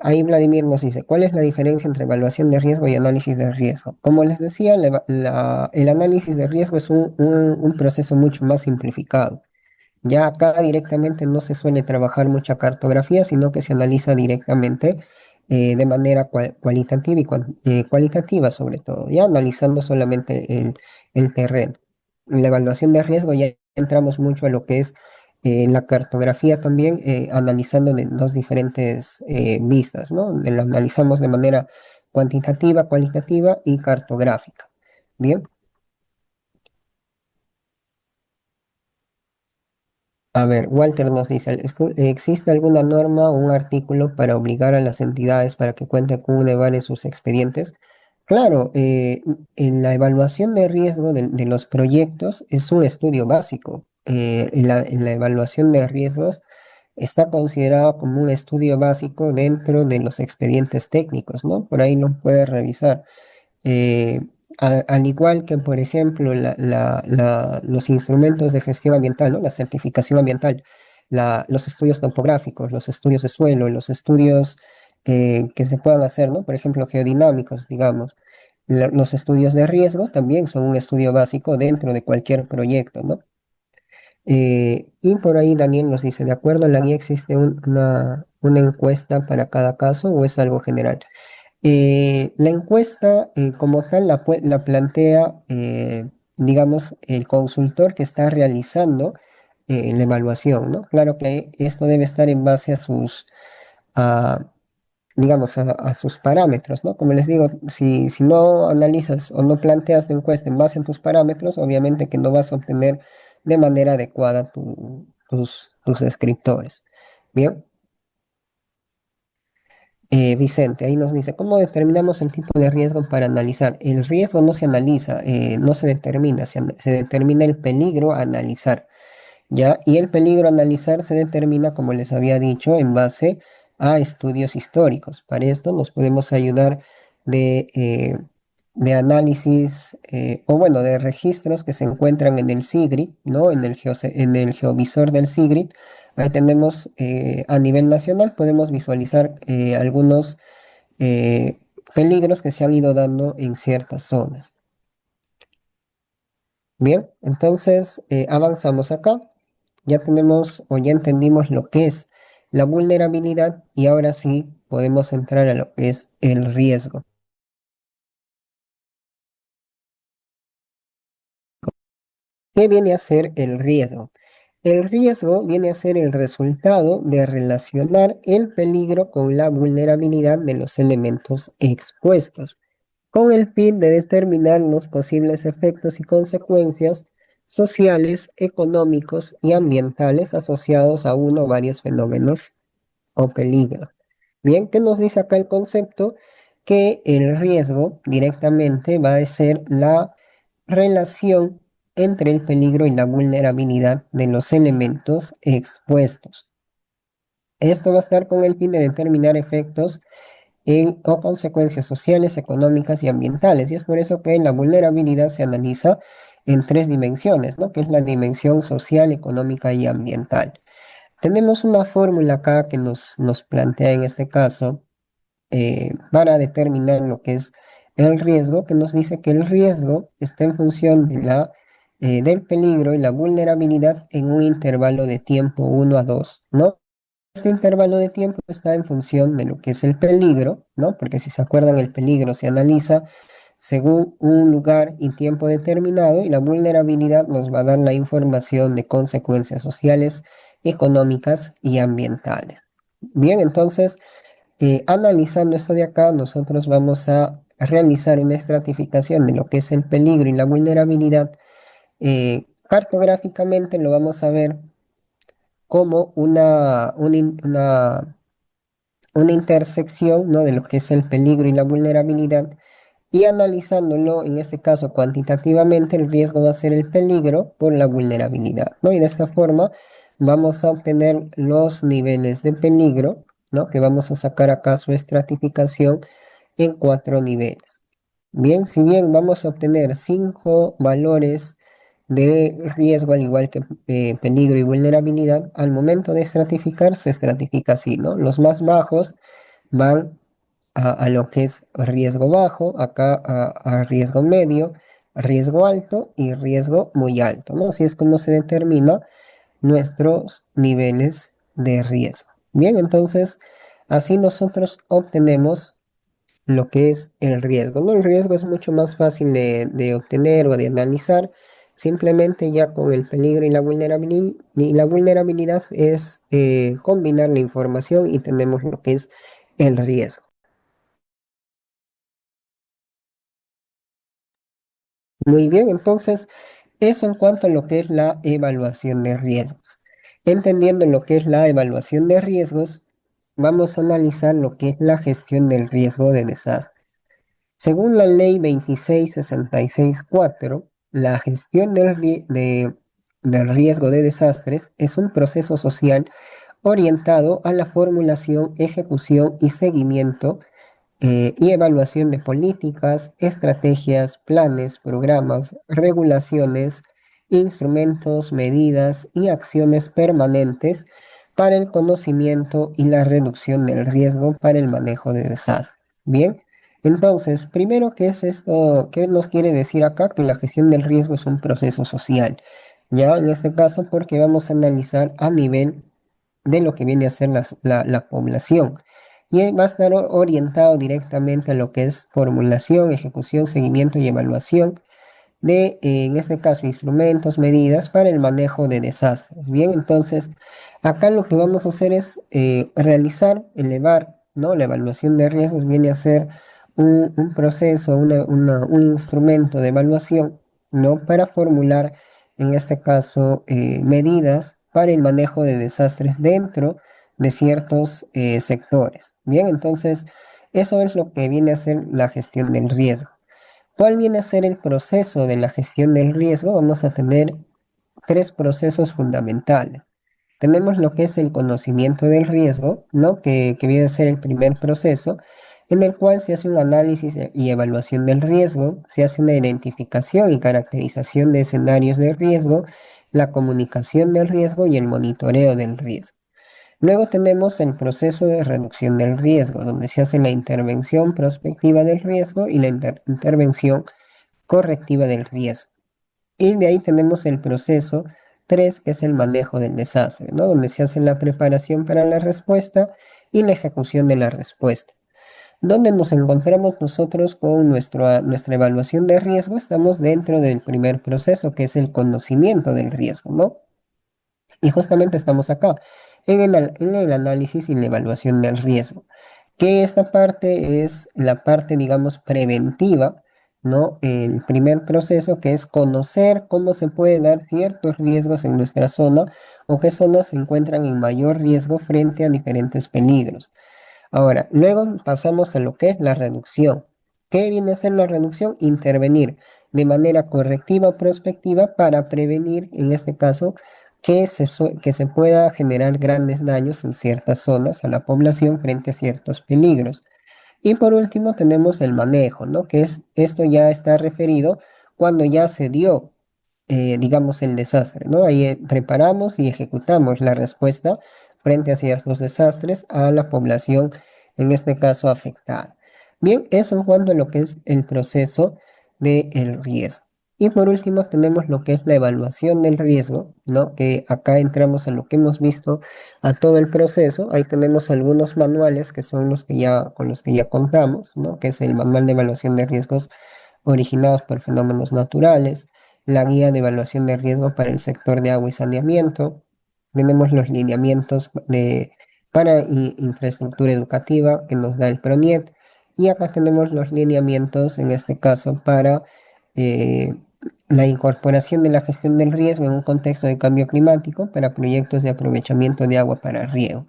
Ahí Vladimir nos dice, ¿cuál es la diferencia entre evaluación de riesgo y análisis de riesgo? Como les decía, el análisis de riesgo es un proceso mucho más simplificado. Ya acá directamente no se suele trabajar mucha cartografía, sino que se analiza directamente de manera cualitativa y cualitativa sobre todo, ya analizando solamente el terreno. En la evaluación de riesgo ya entramos mucho a lo que es la cartografía también, analizando de dos diferentes vistas, ¿no? La analizamos de manera cuantitativa, cualitativa y cartográfica. Bien. A ver, Walter nos dice, ¿existe alguna norma o un artículo para obligar a las entidades para que cuenten con un EVAR en sus expedientes? Claro, en la evaluación de riesgo de los proyectos es un estudio básico. En la evaluación de riesgos está considerado como un estudio básico dentro de los expedientes técnicos, ¿no? Por ahí nos puede revisar. Eh, Al igual que, por ejemplo, los instrumentos de gestión ambiental, ¿no? La certificación ambiental, los estudios topográficos, los estudios de suelo, los estudios que se puedan hacer, ¿no? Por ejemplo, geodinámicos, digamos. Los estudios de riesgo también son un estudio básico dentro de cualquier proyecto, ¿no? Y por ahí Daniel nos dice, ¿de acuerdo a la guía existe una encuesta para cada caso o es algo general? La encuesta como tal la plantea, digamos, el consultor que está realizando la evaluación, ¿no? Claro que esto debe estar en base a, digamos, a sus parámetros, ¿no? Como les digo, si no analizas o no planteas la encuesta en base a tus parámetros, obviamente que no vas a obtener de manera adecuada tus descriptores. Bien. Vicente, ahí nos dice, ¿cómo determinamos el tipo de riesgo para analizar? El riesgo no se analiza, no se determina, se determina el peligro a analizar, ¿ya? Y el peligro a analizar se determina, como les había dicho, en base a estudios históricos. Para esto nos podemos ayudar de, eh, de análisis, o bueno, de registros que se encuentran en el SIGRID, ¿no? En el geovisor del SIGRID. Ahí tenemos a nivel nacional, podemos visualizar algunos peligros que se han ido dando en ciertas zonas. Bien, entonces avanzamos acá. Ya tenemos o ya entendimos lo que es la vulnerabilidad y ahora sí podemos entrar a lo que es el riesgo. ¿Qué viene a ser el riesgo? El riesgo viene a ser el resultado de relacionar el peligro con la vulnerabilidad de los elementos expuestos, con el fin de determinar los posibles efectos y consecuencias sociales, económicos y ambientales asociados a uno o varios fenómenos o peligros. Bien, ¿qué nos dice acá el concepto? Que el riesgo directamente va a ser la relación entre el peligro y la vulnerabilidad de los elementos expuestos. Esto va a estar con el fin de determinar efectos o consecuencias sociales, económicas y ambientales. Y es por eso que la vulnerabilidad se analiza en tres dimensiones, ¿no? Que es la dimensión social, económica y ambiental. Tenemos una fórmula acá que nos plantea en este caso para determinar lo que es el riesgo, que nos dice que el riesgo está en función de del peligro y la vulnerabilidad en un intervalo de tiempo 1 a 2, ¿no? Este intervalo de tiempo está en función de lo que es el peligro, ¿no? Porque si se acuerdan, el peligro se analiza según un lugar y tiempo determinado, y la vulnerabilidad nos va a dar la información de consecuencias sociales, económicas y ambientales. Bien, entonces, analizando esto de acá, nosotros vamos a realizar una estratificación de lo que es el peligro y la vulnerabilidad. Cartográficamente lo vamos a ver como una intersección, ¿no? De lo que es el peligro y la vulnerabilidad, y analizándolo, en este caso cuantitativamente, el riesgo va a ser el peligro por la vulnerabilidad, ¿no? Y de esta forma vamos a obtener los niveles de peligro, ¿no? Que vamos a sacar acá su estratificación en 4 niveles. Bien, si bien vamos a obtener 5 valores de riesgo, al igual que peligro y vulnerabilidad, al momento de estratificar se estratifica así, ¿no? Los más bajos van a lo que es riesgo bajo, acá a riesgo medio, riesgo alto y riesgo muy alto, ¿no? Así es como se determina nuestros niveles de riesgo. Bien, entonces así nosotros obtenemos lo que es el riesgo, ¿no? El riesgo es mucho más fácil de obtener o de analizar. Simplemente ya con el peligro y la vulnerabilidad es combinar la información y tenemos lo que es el riesgo. Muy bien, entonces eso en cuanto a lo que es la evaluación de riesgos. Entendiendo lo que es la evaluación de riesgos, vamos a analizar lo que es la gestión del riesgo de desastre. Según la ley 2666-4, la gestión del riesgo de desastres es un proceso social orientado a la formulación, ejecución y seguimiento y evaluación de políticas, estrategias, planes, programas, regulaciones, instrumentos, medidas y acciones permanentes para el conocimiento y la reducción del riesgo para el manejo de desastres. Bien, entonces, primero, ¿qué es esto? ¿Qué nos quiere decir acá? Que la gestión del riesgo es un proceso social. Ya en este caso, porque vamos a analizar a nivel de lo que viene a ser la población. Y va a estar orientado directamente a lo que es formulación, ejecución, seguimiento y evaluación de, en este caso, instrumentos, medidas para el manejo de desastres. Bien, entonces, acá lo que vamos a hacer es realizar, elevar, ¿no? La evaluación de riesgos viene a ser un proceso, un instrumento de evaluación, ¿no? Para formular, en este caso, medidas para el manejo de desastres dentro de ciertos sectores. Bien, entonces, eso es lo que viene a ser la gestión del riesgo. ¿Cuál viene a ser el proceso de la gestión del riesgo? Vamos a tener 3 procesos fundamentales. Tenemos lo que es el conocimiento del riesgo, ¿no? Que viene a ser el primer proceso, en el cual se hace un análisis y evaluación del riesgo, se hace una identificación y caracterización de escenarios de riesgo, la comunicación del riesgo y el monitoreo del riesgo. Luego tenemos el proceso de reducción del riesgo, donde se hace la intervención prospectiva del riesgo y la intervención correctiva del riesgo. Y de ahí tenemos el proceso 3, que es el manejo del desastre, ¿no? Donde se hace la preparación para la respuesta y la ejecución de la respuesta. Donde nos encontramos nosotros con nuestra evaluación de riesgo, estamos dentro del primer proceso, que es el conocimiento del riesgo, ¿no? Y justamente estamos acá, en el análisis y la evaluación del riesgo, que esta parte es la parte, digamos, preventiva, ¿no? El primer proceso, que es conocer cómo se puede dar ciertos riesgos en nuestra zona o qué zonas se encuentran en mayor riesgo frente a diferentes peligros. Ahora, luego pasamos a lo que es la reducción. ¿Qué viene a ser la reducción? Intervenir de manera correctiva o prospectiva para prevenir, en este caso, que se pueda generar grandes daños en ciertas zonas a la población frente a ciertos peligros. Y por último tenemos el manejo, ¿no? Que es, esto ya está referido cuando ya se dio, digamos, el desastre, ¿no? Ahí preparamos y ejecutamos la respuesta frente a ciertos desastres a la población, en este caso afectada. Bien, eso en cuanto a lo que es el proceso del riesgo. Y por último tenemos lo que es la evaluación del riesgo, ¿no? Que acá entramos en lo que hemos visto a todo el proceso. Ahí tenemos algunos manuales que son los que ya, con los que ya contamos, ¿no? Que es el manual de evaluación de riesgos originados por fenómenos naturales, la guía de evaluación de riesgo para el sector de agua y saneamiento. Tenemos los lineamientos para infraestructura educativa que nos da el PRONIET. Y acá tenemos los lineamientos, en este caso, para eh, la incorporación de la gestión del riesgo en un contexto de cambio climático para proyectos de aprovechamiento de agua para riego.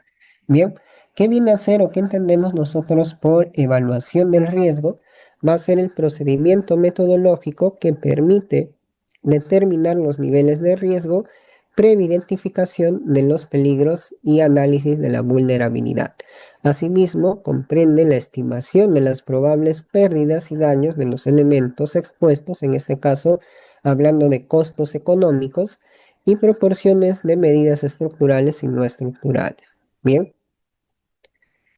Bien, ¿qué viene a ser o qué entendemos nosotros por evaluación del riesgo? Va a ser el procedimiento metodológico que permite determinar los niveles de riesgo previa identificación de los peligros y análisis de la vulnerabilidad. Asimismo, comprende la estimación de las probables pérdidas y daños de los elementos expuestos, en este caso hablando de costos económicos, y proporciones de medidas estructurales y no estructurales. Bien,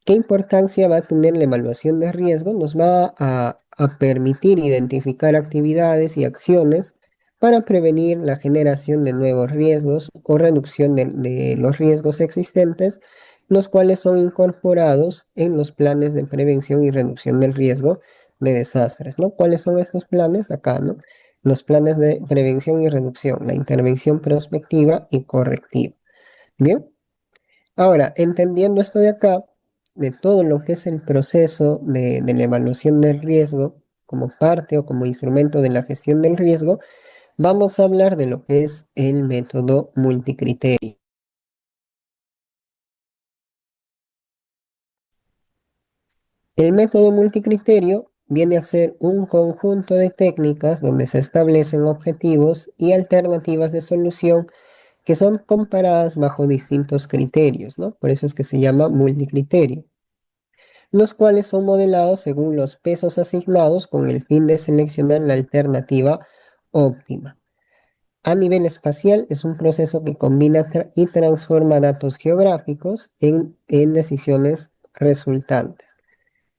¿qué importancia va a tener la evaluación de riesgo? Nos va a permitir identificar actividades y acciones para prevenir la generación de nuevos riesgos o reducción de los riesgos existentes, los cuales son incorporados en los planes de prevención y reducción del riesgo de desastres, ¿no? ¿Cuáles son estos planes? Acá, ¿no? Los planes de prevención y reducción, la intervención prospectiva y correctiva. Bien. Ahora, entendiendo esto de acá, de todo lo que es el proceso de la evaluación del riesgo como parte o como instrumento de la gestión del riesgo, vamos a hablar de lo que es el método multicriterio. El método multicriterio viene a ser un conjunto de técnicas donde se establecen objetivos y alternativas de solución que son comparadas bajo distintos criterios, ¿no? Por eso es que se llama multicriterio, los cuales son modelados según los pesos asignados con el fin de seleccionar la alternativa óptima. A nivel espacial es un proceso que combina y transforma datos geográficos en decisiones resultantes.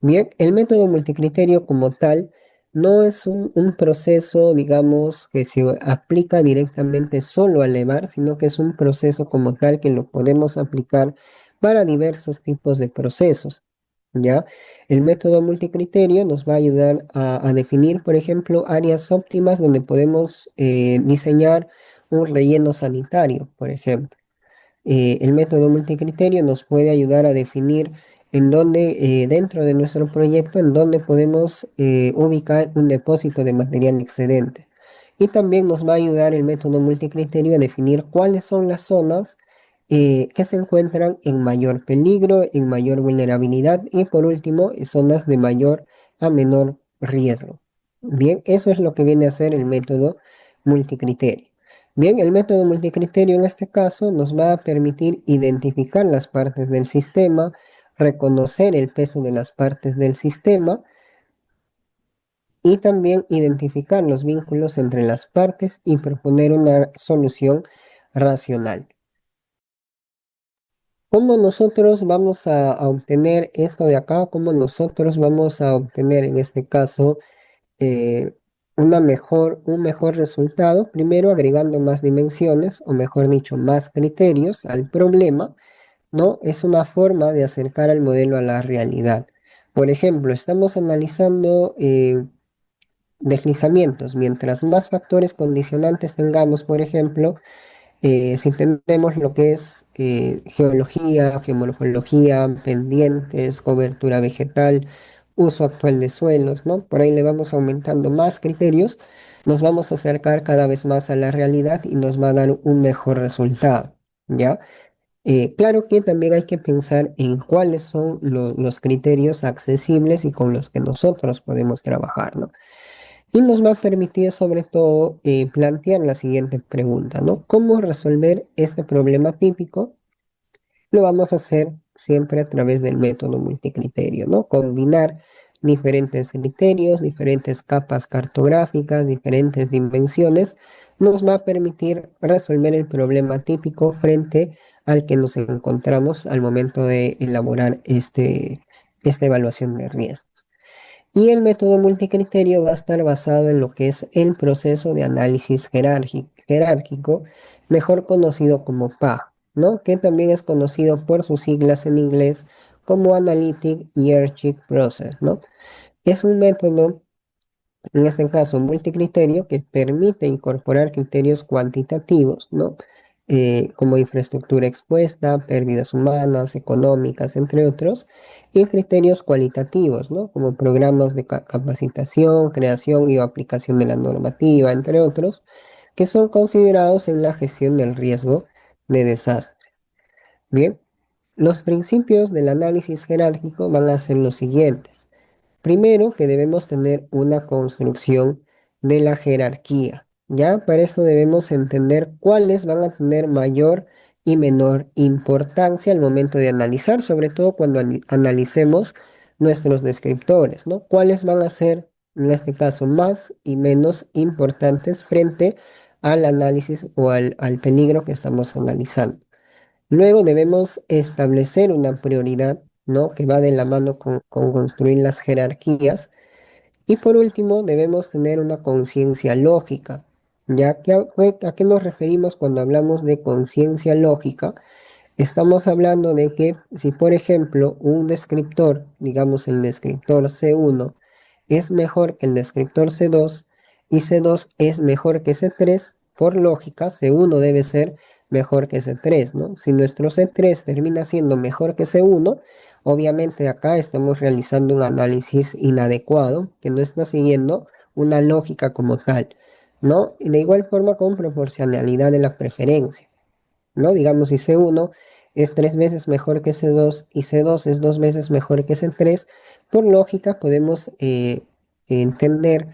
Bien, el método multicriterio como tal no es un proceso, digamos, que se aplica directamente solo al EVAR, sino que es un proceso como tal que lo podemos aplicar para diversos tipos de procesos. ¿Ya? El método multicriterio nos va a ayudar a definir, por ejemplo, áreas óptimas donde podemos diseñar un relleno sanitario, por ejemplo. El método multicriterio nos puede ayudar a definir en dónde, dentro de nuestro proyecto, en dónde podemos ubicar un depósito de material excedente. Y también nos va a ayudar el método multicriterio a definir cuáles son las zonas que se encuentran en mayor peligro, en mayor vulnerabilidad y por último, zonas de mayor a menor riesgo. Bien, eso es lo que viene a ser el método multicriterio. Bien, el método multicriterio en este caso nos va a permitir identificar las partes del sistema, reconocer el peso de las partes del sistema y también identificar los vínculos entre las partes y proponer una solución racional. ¿Cómo nosotros vamos a obtener esto de acá? ¿Cómo nosotros vamos a obtener en este caso eh, un mejor resultado? Primero agregando más dimensiones, o mejor dicho, más criterios al problema, ¿no? Es una forma de acercar al modelo a la realidad. Por ejemplo, estamos analizando deslizamientos. Mientras más factores condicionantes tengamos, por ejemplo, si entendemos lo que es geología, geomorfología, pendientes, cobertura vegetal, uso actual de suelos, ¿no? Por ahí le vamos aumentando más criterios, nos vamos a acercar cada vez más a la realidad y nos va a dar un mejor resultado, ¿ya? Claro que también hay que pensar en cuáles son los criterios accesibles y con los que nosotros podemos trabajar, ¿no? Y nos va a permitir sobre todo plantear la siguiente pregunta, ¿no? ¿Cómo resolver este problema típico? Lo vamos a hacer siempre a través del método multicriterio, ¿no? Combinar diferentes criterios, diferentes capas cartográficas, diferentes dimensiones, nos va a permitir resolver el problema típico frente al que nos encontramos al momento de elaborar esta evaluación de riesgos. Y el método multicriterio va a estar basado en lo que es el proceso de análisis jerárquico, mejor conocido como PA, ¿no? Que también es conocido por sus siglas en inglés como Analytic Hierarchic Process, ¿no? Es un método, en este caso multicriterio, que permite incorporar criterios cuantitativos, ¿no? Como infraestructura expuesta, pérdidas humanas, económicas, entre otros, y criterios cualitativos, ¿no? Como programas de capacitación, creación y aplicación de la normativa, entre otros, que son considerados en la gestión del riesgo de desastre. Bien, los principios del análisis jerárquico van a ser los siguientes. Primero, que debemos tener una construcción de la jerarquía. Ya, para eso debemos entender cuáles van a tener mayor y menor importancia al momento de analizar, sobre todo cuando analicemos nuestros descriptores, ¿no? Cuáles van a ser, en este caso, más y menos importantes frente al análisis o al peligro que estamos analizando. Luego debemos establecer una prioridad, ¿no? Que va de la mano con construir las jerarquías. Y por último, debemos tener una conciencia lógica. ¿Ya? ¿A qué nos referimos cuando hablamos de conciencia lógica? Estamos hablando de que si, por ejemplo, un descriptor, digamos el descriptor C1, es mejor que el descriptor C2 y C2 es mejor que C3, por lógica, C1 debe ser mejor que C3, ¿no? Si nuestro C3 termina siendo mejor que C1, obviamente acá estamos realizando un análisis inadecuado que no está siguiendo una lógica como tal, ¿no? Y de igual forma con proporcionalidad de la preferencia. ¿No? Digamos, si C1 es 3 veces mejor que C2 y C2 es 2 veces mejor que C3, por lógica podemos entender,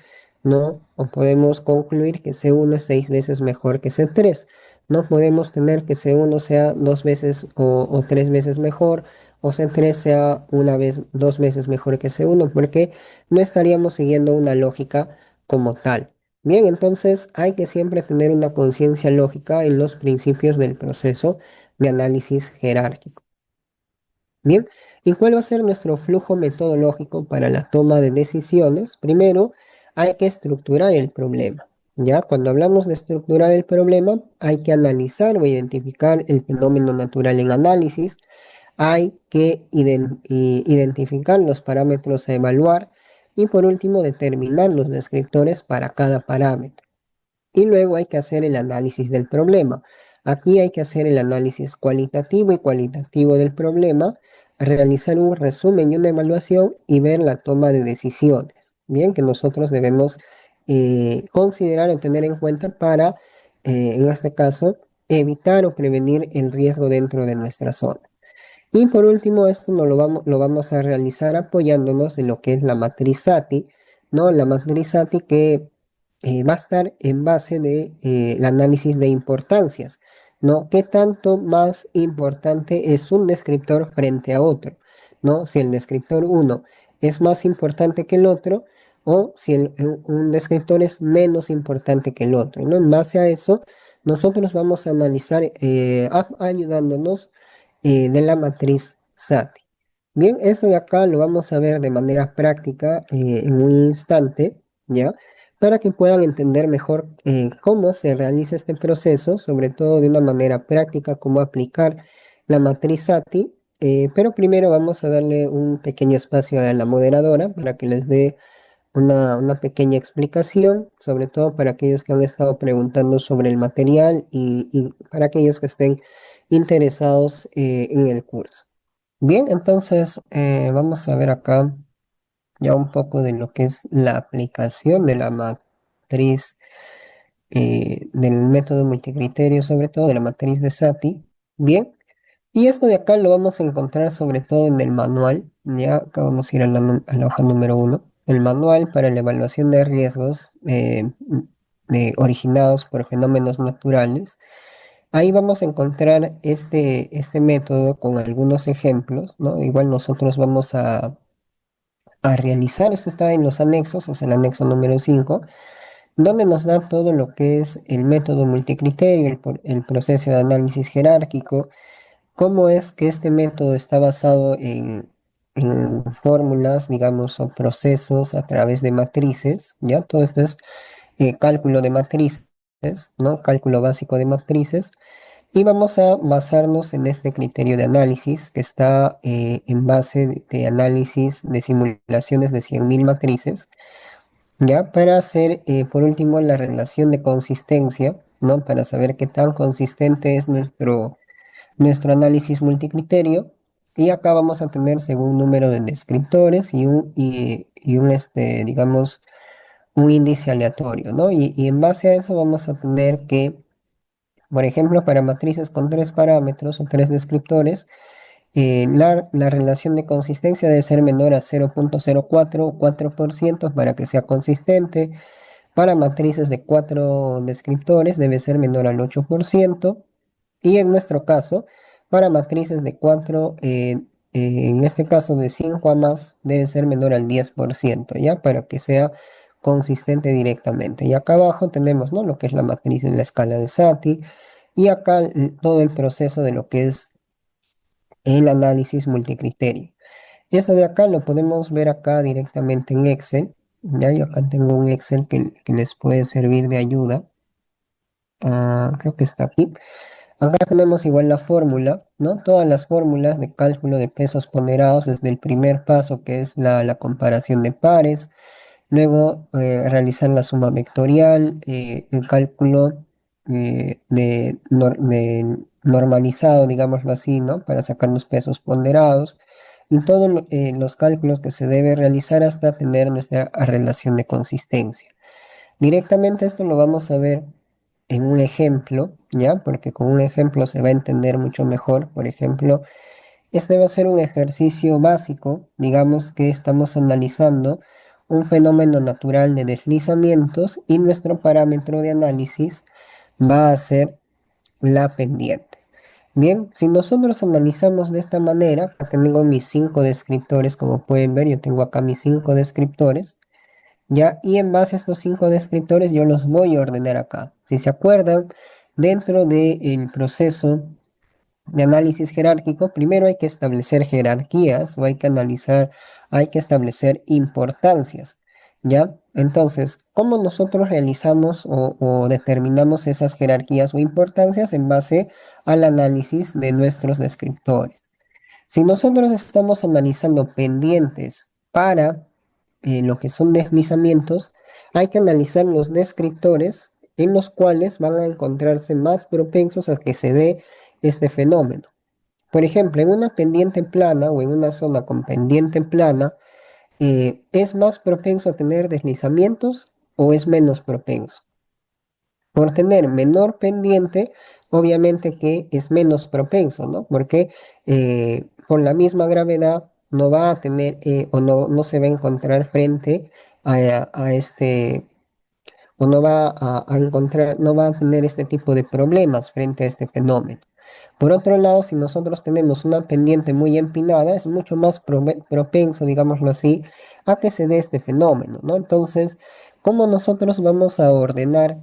¿no? O podemos concluir que C1 es 6 veces mejor que C3. No podemos tener que C1 sea 2 veces o 3 veces mejor, o C3 sea 2 veces mejor que C1, porque no estaríamos siguiendo una lógica como tal. Bien, entonces hay que siempre tener una conciencia lógica en los principios del proceso de análisis jerárquico. Bien, ¿y cuál va a ser nuestro flujo metodológico para la toma de decisiones? Primero, hay que estructurar el problema. Ya, cuando hablamos de estructurar el problema, hay que analizar o identificar el fenómeno natural en análisis, hay que identificar los parámetros a evaluar y por último determinar los descriptores para cada parámetro. Y luego hay que hacer el análisis del problema. Aquí hay que hacer el análisis cualitativo y cualitativo del problema, realizar un resumen y una evaluación y ver la toma de decisiones. Bien, que nosotros debemos considerar o tener en cuenta para, en este caso, evitar o prevenir el riesgo dentro de nuestra zona. Y por último, esto lo vamos a realizar apoyándonos en lo que es la matriz SATI, ¿no? La matriz SATI que va a estar en base de el análisis de importancias, ¿no? ¿Qué tanto más importante es un descriptor frente a otro, ¿no? Si el descriptor uno es más importante que el otro o si un descriptor es menos importante que el otro, ¿no? En base a eso, nosotros vamos a analizar ayudándonos de la matriz SATI. Bien, eso de acá lo vamos a ver de manera práctica en un instante, ¿ya? Para que puedan entender mejor cómo se realiza este proceso, sobre todo de una manera práctica, cómo aplicar la matriz SATI. Pero primero vamos a darle un pequeño espacio a la moderadora para que les dé una pequeña explicación, sobre todo para aquellos que han estado preguntando sobre el material y para aquellos que estén interesados en el curso. Bien, entonces vamos a ver acá ya un poco de lo que es la aplicación de la matriz del método multicriterio, sobre todo de la matriz de Sati. Bien, y esto de acá lo vamos a encontrar sobre todo en el manual. Ya acá vamos a ir a a la hoja número 1. El manual para la evaluación de riesgos originados por fenómenos naturales. Ahí vamos a encontrar este método con algunos ejemplos, ¿no? Igual nosotros vamos a realizar, esto está en los anexos, es el anexo número 5, donde nos da todo lo que es el método multicriterio, el proceso de análisis jerárquico, cómo es que este método está basado fórmulas, digamos, o procesos a través de matrices, ¿ya? Todo esto es cálculo de matrices, ¿no? Cálculo básico de matrices. Y vamos a basarnos en este criterio de análisis que está en base de análisis de simulaciones de 100.000 matrices, ¿ya? Para hacer, por último, la relación de consistencia, ¿no? Para saber qué tan consistente es nuestro análisis multicriterio. Y acá vamos a tener según número de descriptores y digamos, un índice aleatorio, ¿no? Y en base a eso vamos a tener que, por ejemplo, para matrices con tres parámetros o tres descriptores, la relación de consistencia debe ser menor a 0,04 o 4% para que sea consistente. Para matrices de cuatro descriptores debe ser menor al 8%. Y en nuestro caso, para matrices de 4 en este caso de 5 a más, debe ser menor al 10%, ¿ya? Para que sea consistente directamente. Y acá abajo tenemos, ¿no? Lo que es la matriz en la escala de Satie. Y acá todo el proceso de lo que es el análisis multicriterio. Y esto de acá lo podemos ver acá directamente en Excel. Ya, yo acá tengo un Excel que les puede servir de ayuda. Creo que está aquí. Acá tenemos igual la fórmula, ¿no? Todas las fórmulas de cálculo de pesos ponderados desde el primer paso que es la comparación de pares, luego realizar la suma vectorial, el cálculo de normalizado, digámoslo así, ¿no? Para sacar los pesos ponderados y todos los cálculos que se debe realizar hasta tener nuestra relación de consistencia. Directamente esto lo vamos a ver en un ejemplo, ¿ya? Porque con un ejemplo se va a entender mucho mejor. Por ejemplo, este va a ser un ejercicio básico, digamos que estamos analizando un fenómeno natural de deslizamientos y nuestro parámetro de análisis va a ser la pendiente. Bien, si nosotros analizamos de esta manera, acá tengo mis cinco descriptores, como pueden ver, yo tengo acá mis cinco descriptores. ¿Ya? Y en base a estos cinco descriptores yo los voy a ordenar acá. Si se acuerdan, dentro del proceso de análisis jerárquico, primero hay que establecer jerarquías o hay que analizar, hay que establecer importancias. ¿Ya? Entonces, ¿cómo nosotros realizamos o determinamos esas jerarquías o importancias en base al análisis de nuestros descriptores? Si nosotros estamos analizando pendientes para lo que son deslizamientos, hay que analizar los descriptores en los cuales van a encontrarse más propensos a que se dé este fenómeno. Por ejemplo, en una pendiente plana o en una zona con pendiente plana, ¿es más propenso a tener deslizamientos o es menos propenso? Por tener menor pendiente, obviamente que es menos propenso, ¿no? Porque por la misma gravedad no va a tener o no se va a encontrar frente a este, o no va a encontrar, no va a tener este tipo de problemas frente a este fenómeno. Por otro lado, si nosotros tenemos una pendiente muy empinada, es mucho más propenso, digámoslo así, a que se dé este fenómeno, ¿no? Entonces, ¿cómo nosotros vamos a ordenar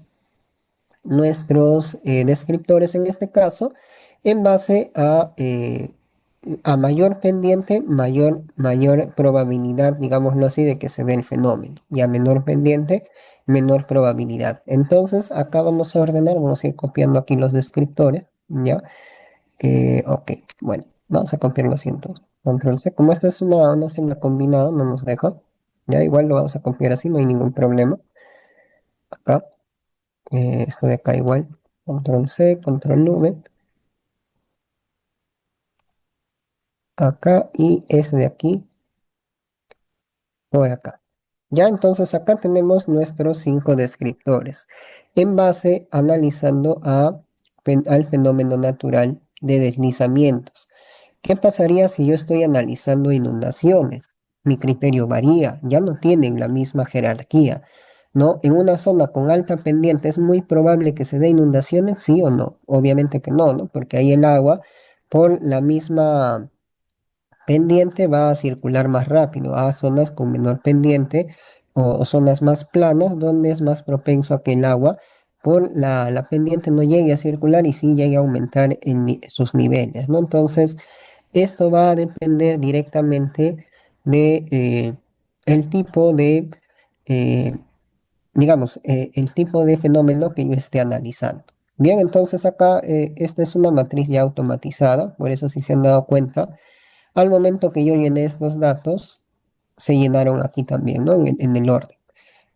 nuestros descriptores en este caso en base a mayor pendiente, mayor probabilidad, digámoslo así, de que se dé el fenómeno, y a menor pendiente, menor probabilidad. Entonces, acá vamos a ordenar, vamos a ir copiando aquí los descriptores, ¿ya? Ok, bueno, vamos a copiarlo así entonces. Control C, como esto es una celda combinada, no nos deja, ya igual lo vamos a copiar así, no hay ningún problema. Acá. Esto de acá igual. Control C, control V. Acá y este de aquí por acá. Ya entonces acá tenemos nuestros cinco descriptores en base analizando al fenómeno natural de deslizamientos. ¿Qué pasaría si yo estoy analizando inundaciones? Mi criterio varía, ya no tienen la misma jerarquía, ¿no? En una zona con alta pendiente es muy probable que se dé inundaciones, sí o no. Obviamente que no, ¿no? Porque ahí el agua, por la misma pendiente, va a circular más rápido a zonas con menor pendiente o zonas más planas, donde es más propenso a que el agua, por la pendiente, no llegue a circular y sí llegue a aumentar sus niveles, ¿no? Entonces, esto va a depender directamente de el tipo de, eh, digamos, el tipo de fenómeno que yo esté analizando. Bien, entonces acá esta es una matriz ya automatizada, por eso si se han dado cuenta, al momento que yo llené estos datos, se llenaron aquí también, ¿no? En el orden.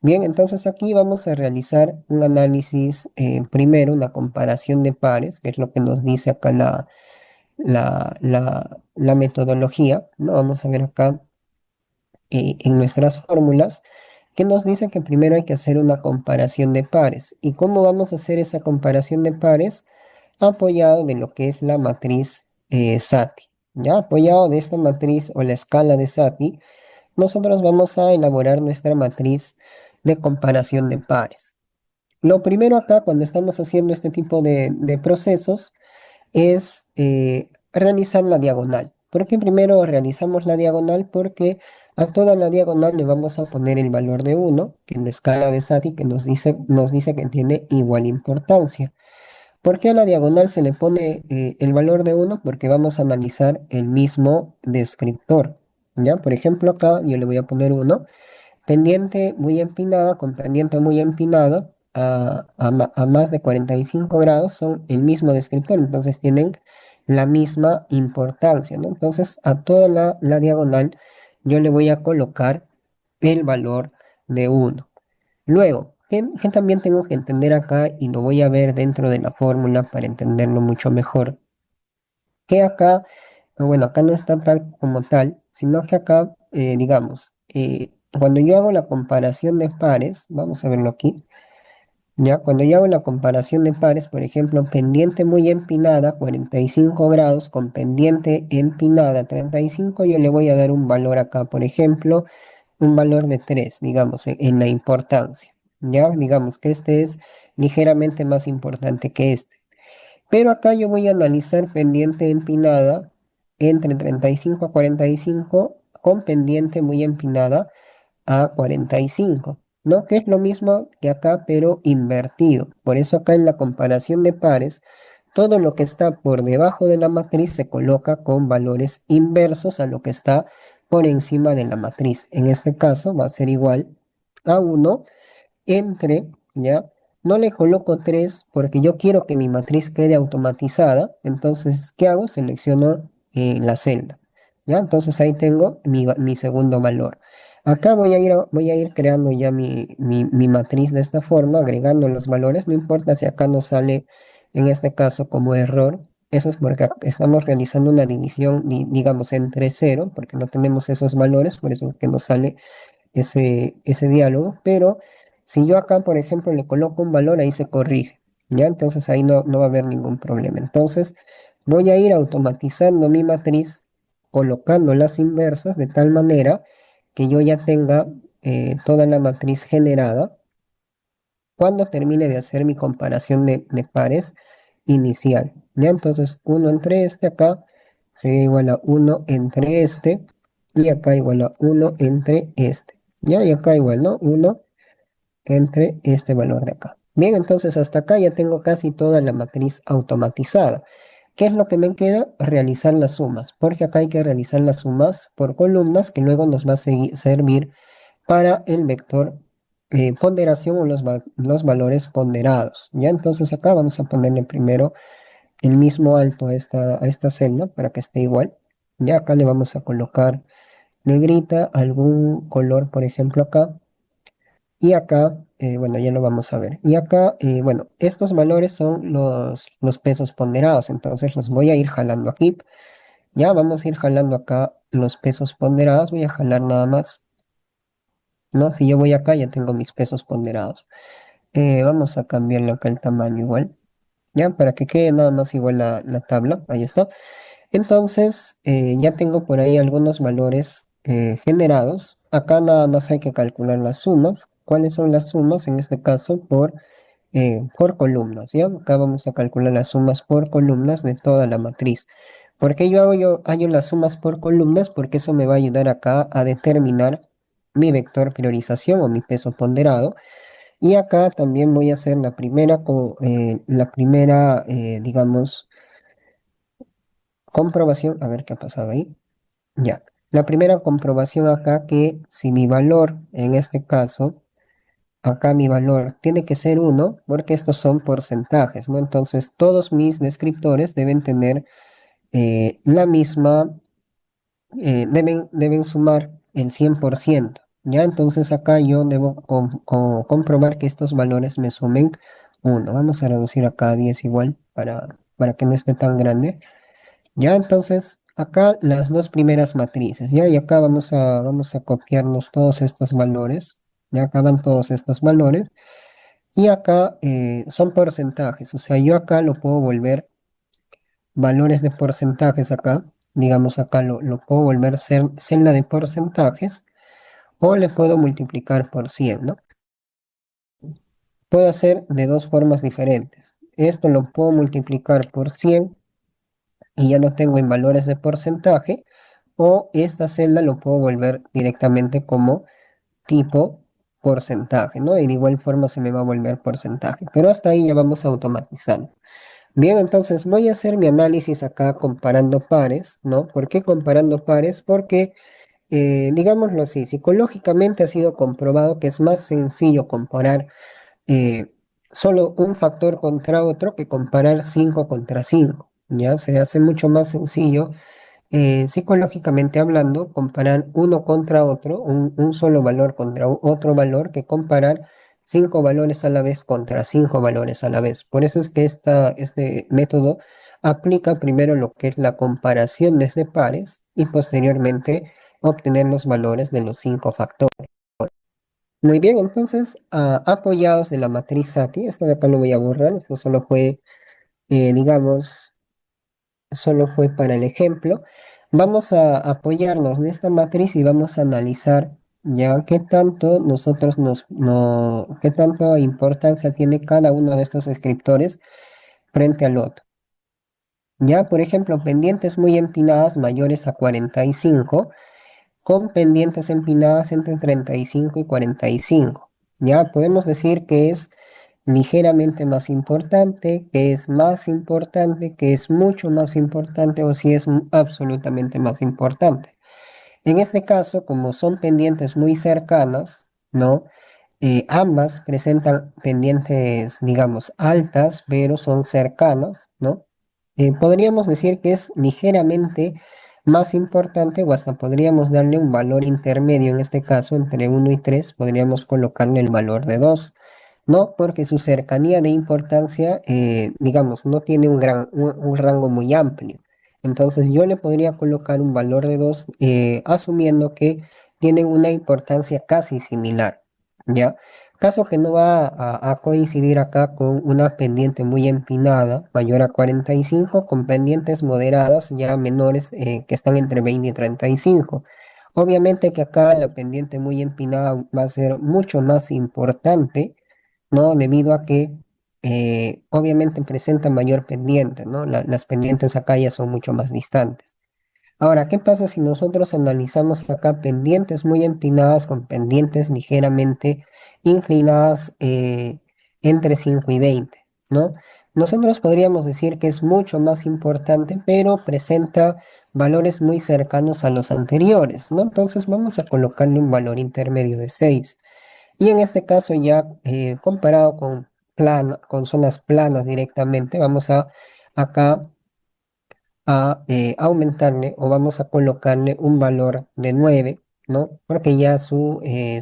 Bien, entonces aquí vamos a realizar un análisis, primero una comparación de pares, que es lo que nos dice acá la metodología, ¿no? Vamos a ver acá en nuestras fórmulas, que nos dice que primero hay que hacer una comparación de pares. ¿Y cómo vamos a hacer esa comparación de pares? Apoyado de lo que es la matriz Sati. ¿Ya? Apoyado de esta matriz o la escala de Sati, nosotros vamos a elaborar nuestra matriz de comparación de pares. Lo primero acá, cuando estamos haciendo este tipo de procesos, es realizar la diagonal. ¿Por qué primero realizamos la diagonal? Porque a toda la diagonal le vamos a poner el valor de uno que en la escala de Sati que nos dice que tiene igual importancia. ¿Por qué a la diagonal se le pone el valor de uno? Porque vamos a analizar el mismo descriptor. ¿Ya? Por ejemplo, acá yo le voy a poner uno. Pendiente muy empinada con pendiente muy empinada a más de 45 grados son el mismo descriptor, entonces tienen la misma importancia, ¿no? Entonces a toda la diagonal yo le voy a colocar el valor de uno. Luego, ¿qué también tengo que entender acá y lo voy a ver dentro de la fórmula para entenderlo mucho mejor? Que acá, bueno, acá no está tal como tal, sino que acá, digamos, cuando yo hago la comparación de pares, vamos a verlo aquí, ya, cuando yo hago la comparación de pares, por ejemplo, pendiente muy empinada, 45 grados, con pendiente empinada, 35, yo le voy a dar un valor acá, por ejemplo, un valor de 3 digamos, en la importancia, ya, digamos que este es ligeramente más importante que este. Pero acá yo voy a analizar pendiente empinada entre 35 a 45 con pendiente muy empinada a 45, ¿no? Que es lo mismo que acá, pero invertido. Por eso acá en la comparación de pares, todo lo que está por debajo de la matriz se coloca con valores inversos a lo que está por encima de la matriz. En este caso va a ser igual a uno entre, ¿ya? No le coloco 3 porque yo quiero que mi matriz quede automatizada. Entonces, ¿qué hago? Selecciono la celda, ¿ya? Entonces ahí tengo mi segundo valor. Acá voy a ir creando ya mi matriz de esta forma, agregando los valores. No importa si acá nos sale, en este caso, como error. Eso es porque estamos realizando una división, digamos, entre cero, porque no tenemos esos valores, por eso que nos sale ese diálogo, pero si yo acá, por ejemplo, le coloco un valor, ahí se corrige, ¿ya? Entonces ahí no va a haber ningún problema. Entonces voy a ir automatizando mi matriz, colocando las inversas de tal manera que yo ya tenga toda la matriz generada cuando termine de hacer mi comparación de pares inicial, ¿ya? Entonces uno entre este acá sería igual a uno entre este y acá igual a uno entre este. Ya, y acá igual, ¿no? Uno entre este valor de acá. Bien, entonces hasta acá ya tengo casi toda la matriz automatizada. ¿Qué es lo que me queda? Realizar las sumas, porque acá hay que realizar las sumas por columnas que luego nos va a servir para el vector ponderación o los valores ponderados. Ya, entonces acá vamos a ponerle primero el mismo alto a esta celda para que esté igual. Ya acá le vamos a colocar negrita, algún color, por ejemplo acá. Y acá, bueno, ya lo vamos a ver. Y acá, bueno, estos valores son los pesos ponderados, entonces los voy a ir jalando aquí. Ya vamos a ir jalando acá los pesos ponderados, voy a jalar nada más, ¿no? Si yo voy acá, ya tengo mis pesos ponderados. Vamos a cambiarle acá el tamaño igual, ya, para que quede nada más igual la tabla, ahí está. Entonces, ya tengo por ahí algunos valores generados. Acá nada más hay que calcular las sumas. ¿Cuáles son las sumas? En este caso, por columnas, ¿ya? Acá vamos a calcular las sumas por columnas de toda la matriz. ¿Por qué hallo las sumas por columnas? Porque eso me va a ayudar acá a determinar mi vector priorización o mi peso ponderado. Y acá también voy a hacer la primera, digamos, comprobación, a ver qué ha pasado ahí. Ya. La primera comprobación acá que si mi valor, en este caso, acá mi valor tiene que ser uno porque estos son porcentajes, ¿no? Entonces todos mis descriptores deben tener la misma, deben sumar el 100%. ¿Ya? Entonces acá yo debo comprobar que estos valores me sumen uno. Vamos a reducir acá a 10 igual para que no esté tan grande. Ya, entonces acá las dos primeras matrices, ¿ya? Y acá vamos a copiarnos todos estos valores. Ya acaban todos estos valores. Y acá son porcentajes, o sea, yo acá lo puedo volver valores de porcentajes acá. Digamos acá lo puedo volver celda de porcentajes o le puedo multiplicar por 100, ¿no? Puedo hacer de dos formas diferentes. Esto lo puedo multiplicar por 100 y ya lo tengo en valores de porcentaje. O esta celda lo puedo volver directamente como tipo porcentaje, ¿no? Y de igual forma se me va a volver porcentaje. Pero hasta ahí ya vamos automatizando. Bien, entonces voy a hacer mi análisis acá comparando pares, ¿no? ¿Por qué comparando pares? Porque, digámoslo así, psicológicamente ha sido comprobado que es más sencillo comparar eh, solo un factor contra otro que comparar 5 contra 5. Ya se hace mucho más sencillo psicológicamente hablando, comparar uno contra otro, un solo valor contra otro valor, que comparar cinco valores a la vez contra cinco valores a la vez. Por eso es que este método aplica primero lo que es la comparación desde pares y posteriormente obtener los valores de los cinco factores. Muy bien, entonces, apoyados de la matriz SATI, esto de acá lo voy a borrar, esto solo fue, digamos, solo fue para el ejemplo. Vamos a apoyarnos de esta matriz y vamos a analizar ya qué tanto qué tanta importancia tiene cada uno de estos escriptores frente al otro. Ya, por ejemplo, pendientes muy empinadas mayores a 45 con pendientes empinadas entre 35 y 45. Ya, podemos decir que es ligeramente más importante, que es más importante, que es mucho más importante o si es absolutamente más importante. En este caso, como son pendientes muy cercanas, ¿no? Ambas presentan pendientes, digamos, altas, pero son cercanas, ¿no? Podríamos decir que es ligeramente más importante o hasta podríamos darle un valor intermedio, en este caso, entre uno y 3 podríamos colocarle el valor de 2, ¿no? Porque su cercanía de importancia, digamos, no tiene un rango muy amplio. Entonces yo le podría colocar un valor de 2 asumiendo que tienen una importancia casi similar, ¿ya? Caso que no va a coincidir acá con una pendiente muy empinada, mayor a 45, con pendientes moderadas ya menores que están entre 20 y 35. Obviamente que acá la pendiente muy empinada va a ser mucho más importante, ¿no? Debido a que obviamente presenta mayor pendiente, ¿no? Las pendientes acá ya son mucho más distantes. Ahora, ¿qué pasa si nosotros analizamos acá pendientes muy empinadas con pendientes ligeramente inclinadas entre 5 y 20, ¿no? Nosotros podríamos decir que es mucho más importante, pero presenta valores muy cercanos a los anteriores, ¿no? Entonces vamos a colocarle un valor intermedio de 6. Y en este caso ya comparado con zonas planas directamente, vamos a acá aumentarle o vamos a colocarle un valor de 9, ¿no? Porque ya su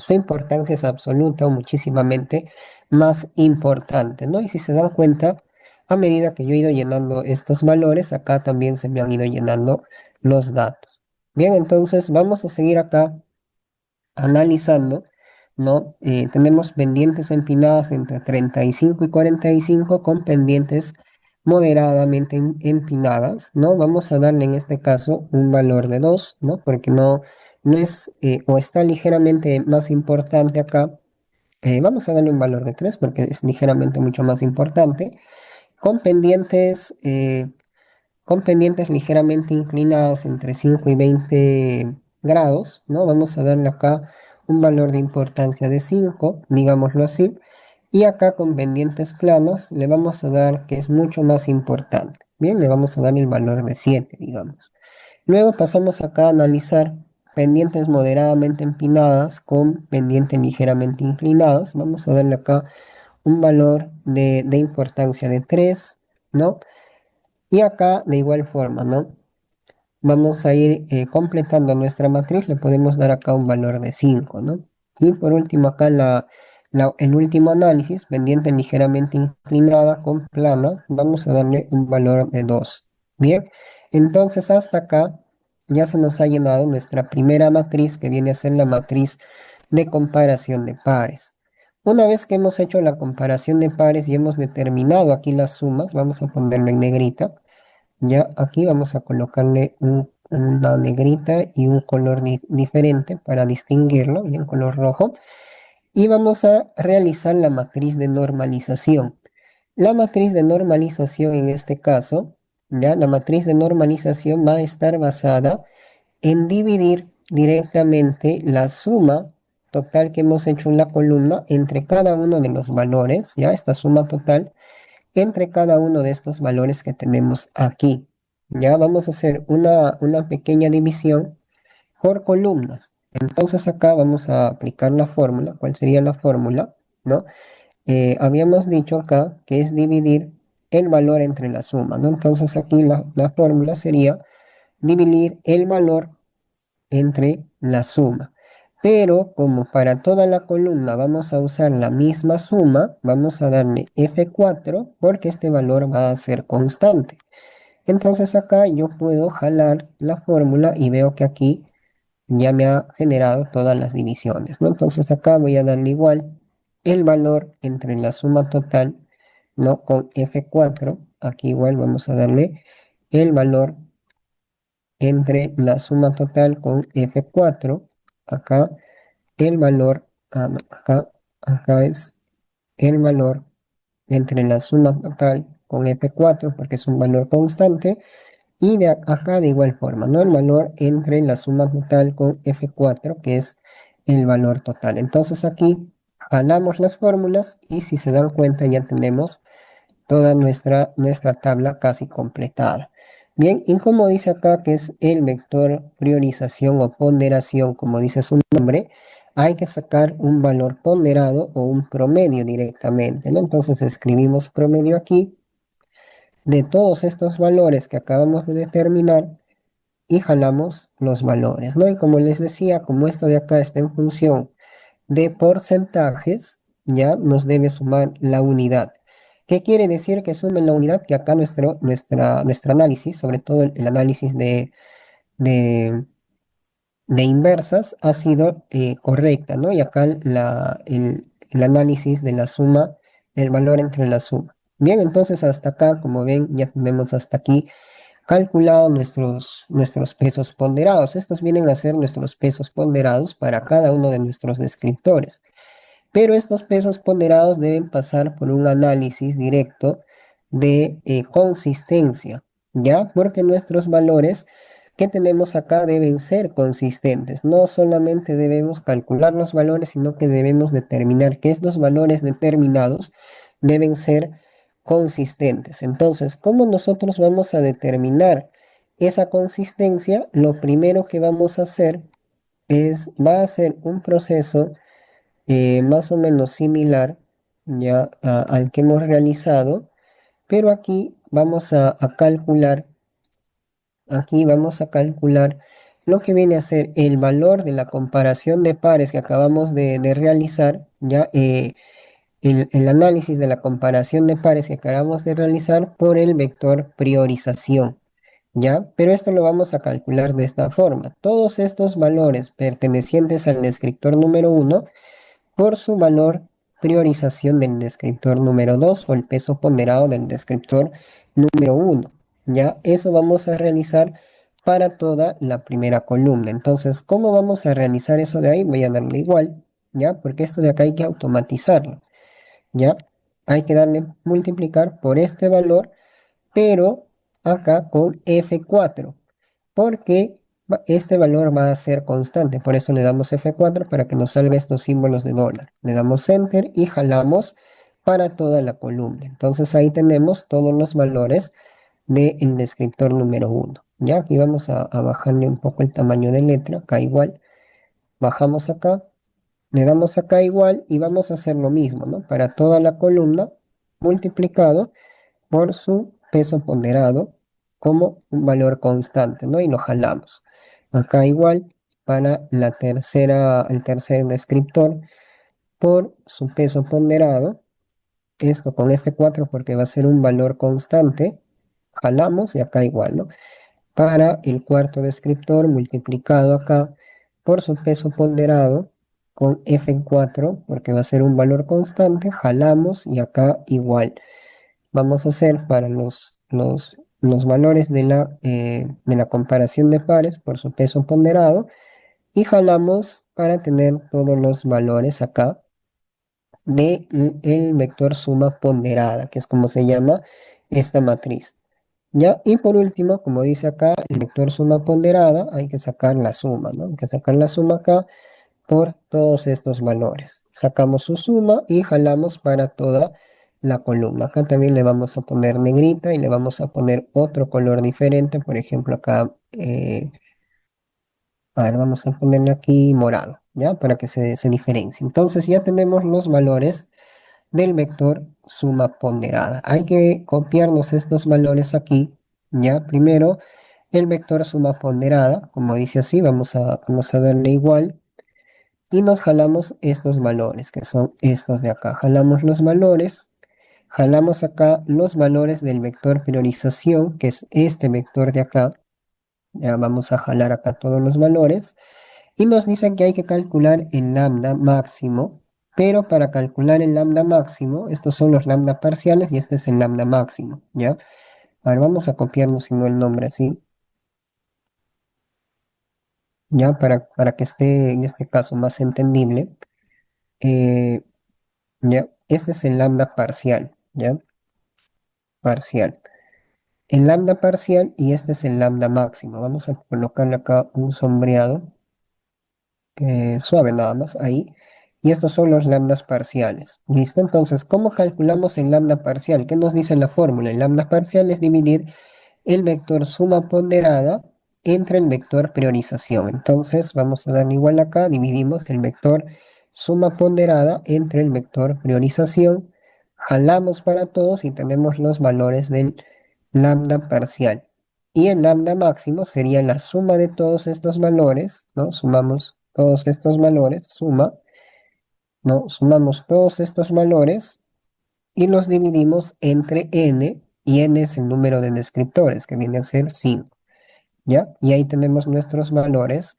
importancia es absoluta o muchísimamente más importante, ¿no? Y si se dan cuenta, a medida que yo he ido llenando estos valores, acá también se me han ido llenando los datos. Bien, entonces vamos a seguir acá analizando, ¿no? Tenemos pendientes empinadas entre 35 y 45 con pendientes moderadamente empinadas, ¿no? Vamos a darle en este caso un valor de 2, ¿no? Porque no es, o está ligeramente más importante acá. Vamos a darle un valor de 3 porque es ligeramente mucho más importante. Con pendientes ligeramente inclinadas entre 5 y 20 grados, ¿no? Vamos a darle acá un valor de importancia de 5, digámoslo así, y acá con pendientes planas le vamos a dar que es mucho más importante. Bien, le vamos a dar el valor de 7, digamos. Luego pasamos acá a analizar pendientes moderadamente empinadas con pendientes ligeramente inclinadas. Vamos a darle acá un valor de importancia de 3, ¿no? Y acá de igual forma, ¿no? Vamos a ir completando nuestra matriz, le podemos dar acá un valor de 5, ¿no? Y por último acá el último análisis, pendiente ligeramente inclinada con plana, vamos a darle un valor de 2. Bien, entonces hasta acá ya se nos ha llenado nuestra primera matriz, que viene a ser la matriz de comparación de pares. Una vez que hemos hecho la comparación de pares y hemos determinado aquí las sumas, vamos a ponerlo en negrita. Ya aquí vamos a colocarle una negrita y un color diferente para distinguirlo, y en color rojo. Y vamos a realizar la matriz de normalización. La matriz de normalización en este caso, ya la matriz de normalización va a estar basada en dividir directamente la suma total que hemos hecho en la columna entre cada uno de los valores, ya esta suma total entre cada uno de estos valores que tenemos aquí. Ya vamos a hacer una pequeña división por columnas. Entonces acá vamos a aplicar la fórmula. ¿Cuál sería la fórmula? ¿No? Habíamos dicho acá que es dividir el valor entre la suma, ¿no? Entonces aquí la fórmula sería dividir el valor entre la suma. Pero como para toda la columna vamos a usar la misma suma, vamos a darle F4 porque este valor va a ser constante. Entonces acá yo puedo jalar la fórmula y veo que aquí ya me ha generado todas las divisiones, ¿no? Entonces acá voy a darle igual el valor entre la suma total, ¿no? Con F4. Aquí igual vamos a darle el valor entre la suma total con F4. Acá el valor, no, acá es el valor entre la suma total con F4 porque es un valor constante. Y de acá de igual forma, ¿no? El valor entre la suma total con F4, que es el valor total. Entonces aquí jalamos las fórmulas y si se dan cuenta ya tenemos toda nuestra tabla casi completada. Bien, y como dice acá que es el vector priorización o ponderación, como dice su nombre, hay que sacar un valor ponderado o un promedio directamente, ¿no? Entonces escribimos promedio aquí de todos estos valores que acabamos de determinar y jalamos los valores, ¿no? Y como les decía, como esto de acá está en función de porcentajes, ya nos debe sumar la unidad. ¿Qué quiere decir que sume la unidad? Que acá nuestro análisis, sobre todo el análisis de, de inversas, ha sido correcta, ¿no? Y acá el análisis de la suma, el valor entre la suma. Bien, entonces hasta acá, como ven, ya tenemos hasta aquí calculado nuestros pesos ponderados. Estos vienen a ser nuestros pesos ponderados para cada uno de nuestros descriptores. Pero estos pesos ponderados deben pasar por un análisis directo de consistencia, ¿ya? Porque nuestros valores que tenemos acá deben ser consistentes. No solamente debemos calcular los valores, sino que debemos determinar que estos valores determinados deben ser consistentes. Entonces, ¿cómo nosotros vamos a determinar esa consistencia? Lo primero que vamos a hacer va a ser un proceso más o menos similar ya al que hemos realizado, pero aquí vamos a calcular lo que viene a ser el valor de la comparación de pares que acabamos de realizar, ya el análisis de la comparación de pares que acabamos de realizar por el vector priorización. ¿Ya? Pero esto lo vamos a calcular de esta forma. Todos estos valores pertenecientes al descriptor número uno por su valor priorización del descriptor número 2 o el peso ponderado del descriptor número uno. Ya, eso vamos a realizar para toda la primera columna. Entonces, ¿cómo vamos a realizar eso de ahí? Voy a darle igual, ¿ya? Porque esto de acá hay que automatizarlo, ¿ya? Hay que darle multiplicar por este valor, pero acá con F4 porque este valor va a ser constante. Por eso le damos F4 para que nos salga estos símbolos de dólar. Le damos Enter y jalamos para toda la columna. Entonces ahí tenemos todos los valores del descriptor número uno. Ya aquí vamos a bajarle un poco el tamaño de letra, acá igual, bajamos acá, le damos acá igual y vamos a hacer lo mismo, ¿no? Para toda la columna multiplicado por su peso ponderado como un valor constante, ¿no? Y lo jalamos. Acá igual para el tercer descriptor por su peso ponderado, esto con F4 porque va a ser un valor constante, jalamos y acá igual, ¿no? Para el cuarto descriptor multiplicado acá por su peso ponderado con F4 porque va a ser un valor constante, jalamos y acá igual. Vamos a hacer para los valores de la comparación de pares por su peso ponderado y jalamos para tener todos los valores acá del vector suma ponderada, que es como se llama esta matriz. ¿Ya? Y por último, como dice acá, el vector suma ponderada, hay que sacar la suma, ¿no? Hay que sacar la suma acá por todos estos valores. Sacamos su suma y jalamos para toda la columna. Acá también le vamos a poner negrita y le vamos a poner otro color diferente. Por ejemplo, acá, a ver, vamos a ponerle aquí morado, ¿ya? Para que se diferencie. Entonces ya tenemos los valores del vector suma ponderada. Hay que copiarnos estos valores aquí, ¿ya? Primero, el vector suma ponderada, como dice así, vamos a darle igual y nos jalamos estos valores, que son estos de acá. Jalamos los valores, jalamos acá los valores del vector priorización, que es este vector de acá. Ya vamos a jalar acá todos los valores. Y nos dicen que hay que calcular el lambda máximo, pero para calcular el lambda máximo, estos son los lambda parciales y este es el lambda máximo, ¿ya? A ver, vamos a copiarnos si no el nombre así, ¿ya? Para que esté en este caso más entendible. Eh, ¿Ya? Este es el lambda parcial, ¿ya? Parcial. El lambda parcial y este es el lambda máximo. Vamos a colocarle acá un sombreado suave nada más, ahí. Y estos son los lambdas parciales. ¿Listo? Entonces, ¿cómo calculamos el lambda parcial? ¿Qué nos dice la fórmula? El lambda parcial es dividir el vector suma ponderada entre el vector priorización. Entonces vamos a dar igual acá, dividimos el vector suma ponderada entre el vector priorización, jalamos para todos y tenemos los valores del lambda parcial. Y el lambda máximo sería la suma de todos estos valores, ¿no? Sumamos todos estos valores, suma, ¿no? Sumamos todos estos valores y los dividimos entre n, y n es el número de descriptores, que viene a ser 5, ¿ya? Y ahí tenemos nuestros valores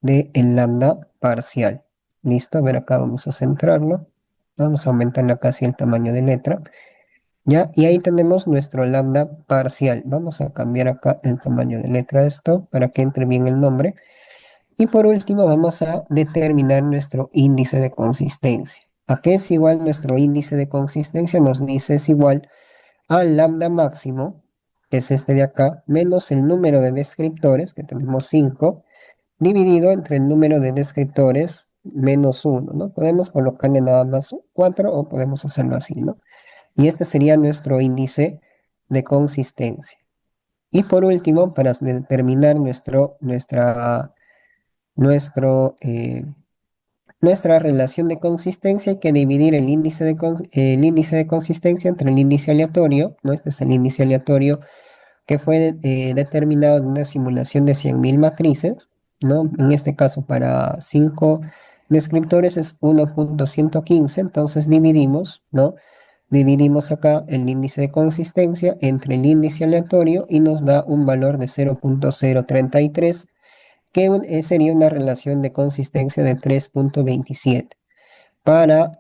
de el lambda parcial. ¿Listo? A ver, acá vamos a centrarlo. Vamos a aumentarle casi el tamaño de letra, ¿ya? Y ahí tenemos nuestro lambda parcial. Vamos a cambiar acá el tamaño de letra de esto para que entre bien el nombre. Y por último vamos a determinar nuestro índice de consistencia. ¿A qué es igual nuestro índice de consistencia? Nos dice es igual al lambda máximo, que es este de acá, menos el número de descriptores, que tenemos 5, dividido entre el número de descriptores menos uno, ¿no? Podemos colocarle nada más 4 o podemos hacerlo así, ¿no? Y este sería nuestro índice de consistencia. Y por último, para determinar nuestro, nuestra relación de consistencia, hay que dividir el índice de consistencia entre el índice aleatorio, ¿no? Este es el índice aleatorio que fue determinado en una simulación de 100.000 matrices, ¿no? En este caso, para 5 descriptores es 1.115, entonces dividimos, ¿no? Dividimos acá el índice de consistencia entre el índice aleatorio y nos da un valor de 0.033, que sería una relación de consistencia de 3.27. Para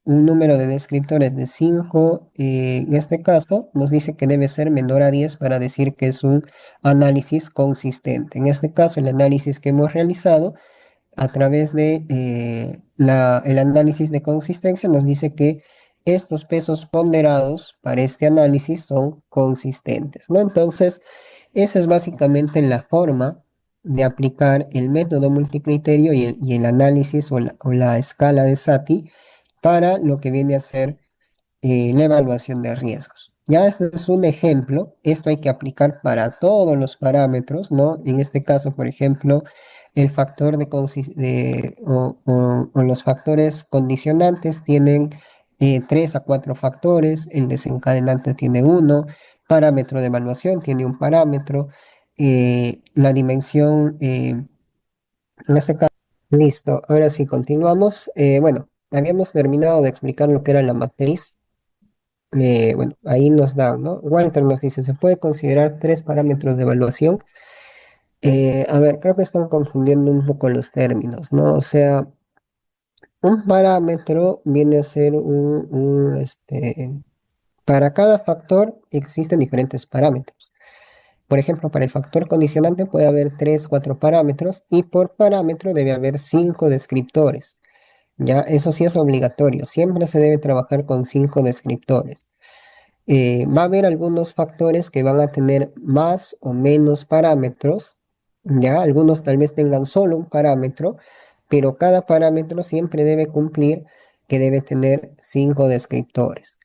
un número de descriptores de 5, en este caso, nos dice que debe ser menor a 10 para decir que es un análisis consistente. En este caso, el análisis que hemos realizado a través de el análisis de consistencia nos dice que estos pesos ponderados para este análisis son consistentes, ¿no? Entonces, esa es básicamente la forma de aplicar el método multicriterio y el análisis o la escala de Satie para lo que viene a ser la evaluación de riesgos. Ya este es un ejemplo, esto hay que aplicar para todos los parámetros, ¿no? En este caso, por ejemplo, el factor o los factores condicionantes tienen 3 a 4 factores, el desencadenante tiene uno, parámetro de evaluación tiene un parámetro, la dimensión, en este caso, listo, ahora sí continuamos. Bueno, habíamos terminado de explicar lo que era la matriz. Bueno, ahí nos da, ¿no? Walter nos dice, se puede considerar 3 parámetros de evaluación. A ver, creo que están confundiendo un poco los términos, ¿no? O sea, un parámetro viene a ser para cada factor existen diferentes parámetros. Por ejemplo, para el factor condicionante puede haber 3, 4 parámetros y por parámetro debe haber 5 descriptores. Ya, eso sí es obligatorio. Siempre se debe trabajar con 5 descriptores. Va a haber algunos factores que van a tener más o menos parámetros, ya algunos tal vez tengan solo un parámetro, pero cada parámetro siempre debe cumplir que debe tener 5 descriptores.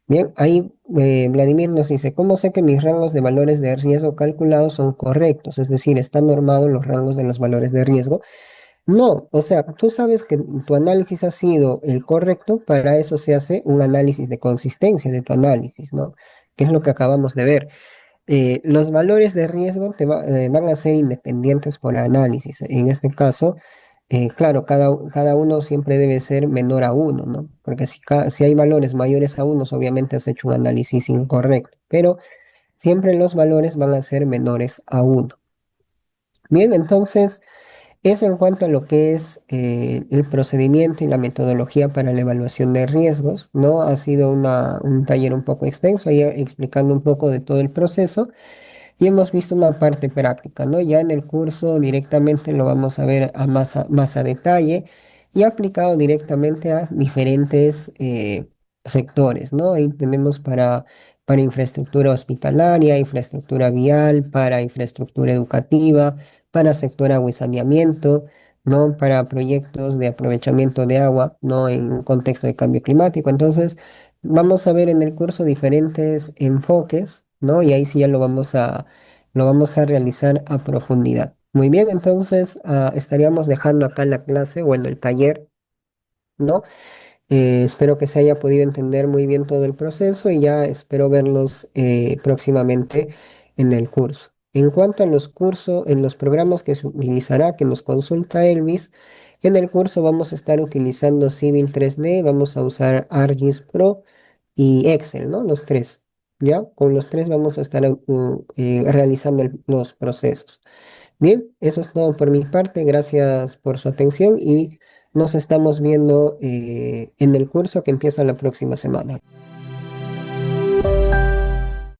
Bien, ahí Vladimir nos dice, ¿cómo sé que mis rangos de valores de riesgo calculados son correctos? Es decir, ¿están normados los rangos de los valores de riesgo? No, o sea, tú sabes que tu análisis ha sido el correcto, para eso se hace un análisis de consistencia de tu análisis, ¿no? Que es lo que acabamos de ver. Los valores de riesgo van a ser independientes por análisis. En este caso, claro, cada uno siempre debe ser menor a uno, ¿no? Porque si hay valores mayores a unos, obviamente has hecho un análisis incorrecto, pero siempre los valores van a ser menores a uno. Bien, entonces... Eso en cuanto a lo que es el procedimiento y la metodología para la evaluación de riesgos, ¿no? Ha sido un taller un poco extenso, ahí explicando un poco de todo el proceso. Y hemos visto una parte práctica, ¿no? Ya en el curso directamente lo vamos a ver más a detalle y aplicado directamente a diferentes sectores, ¿no? Ahí tenemos para infraestructura hospitalaria, infraestructura vial, para infraestructura educativa, para sector agua y saneamiento, ¿no? Para proyectos de aprovechamiento de agua, ¿no? En un contexto de cambio climático. Entonces, vamos a ver en el curso diferentes enfoques, ¿no? Y ahí sí ya lo vamos a realizar a profundidad. Muy bien, entonces estaríamos dejando acá la clase, bueno, el taller, ¿no? Espero que se haya podido entender muy bien todo el proceso y ya espero verlos próximamente en el curso. En cuanto a los cursos, en los programas que se utilizará, que nos consulta Elvis, en el curso vamos a estar utilizando Civil 3D, vamos a usar ArcGIS Pro y Excel, ¿no? Los tres, ¿ya? Con los tres vamos a estar realizando los procesos. Bien, eso es todo por mi parte. Gracias por su atención y nos estamos viendo en el curso que empieza la próxima semana.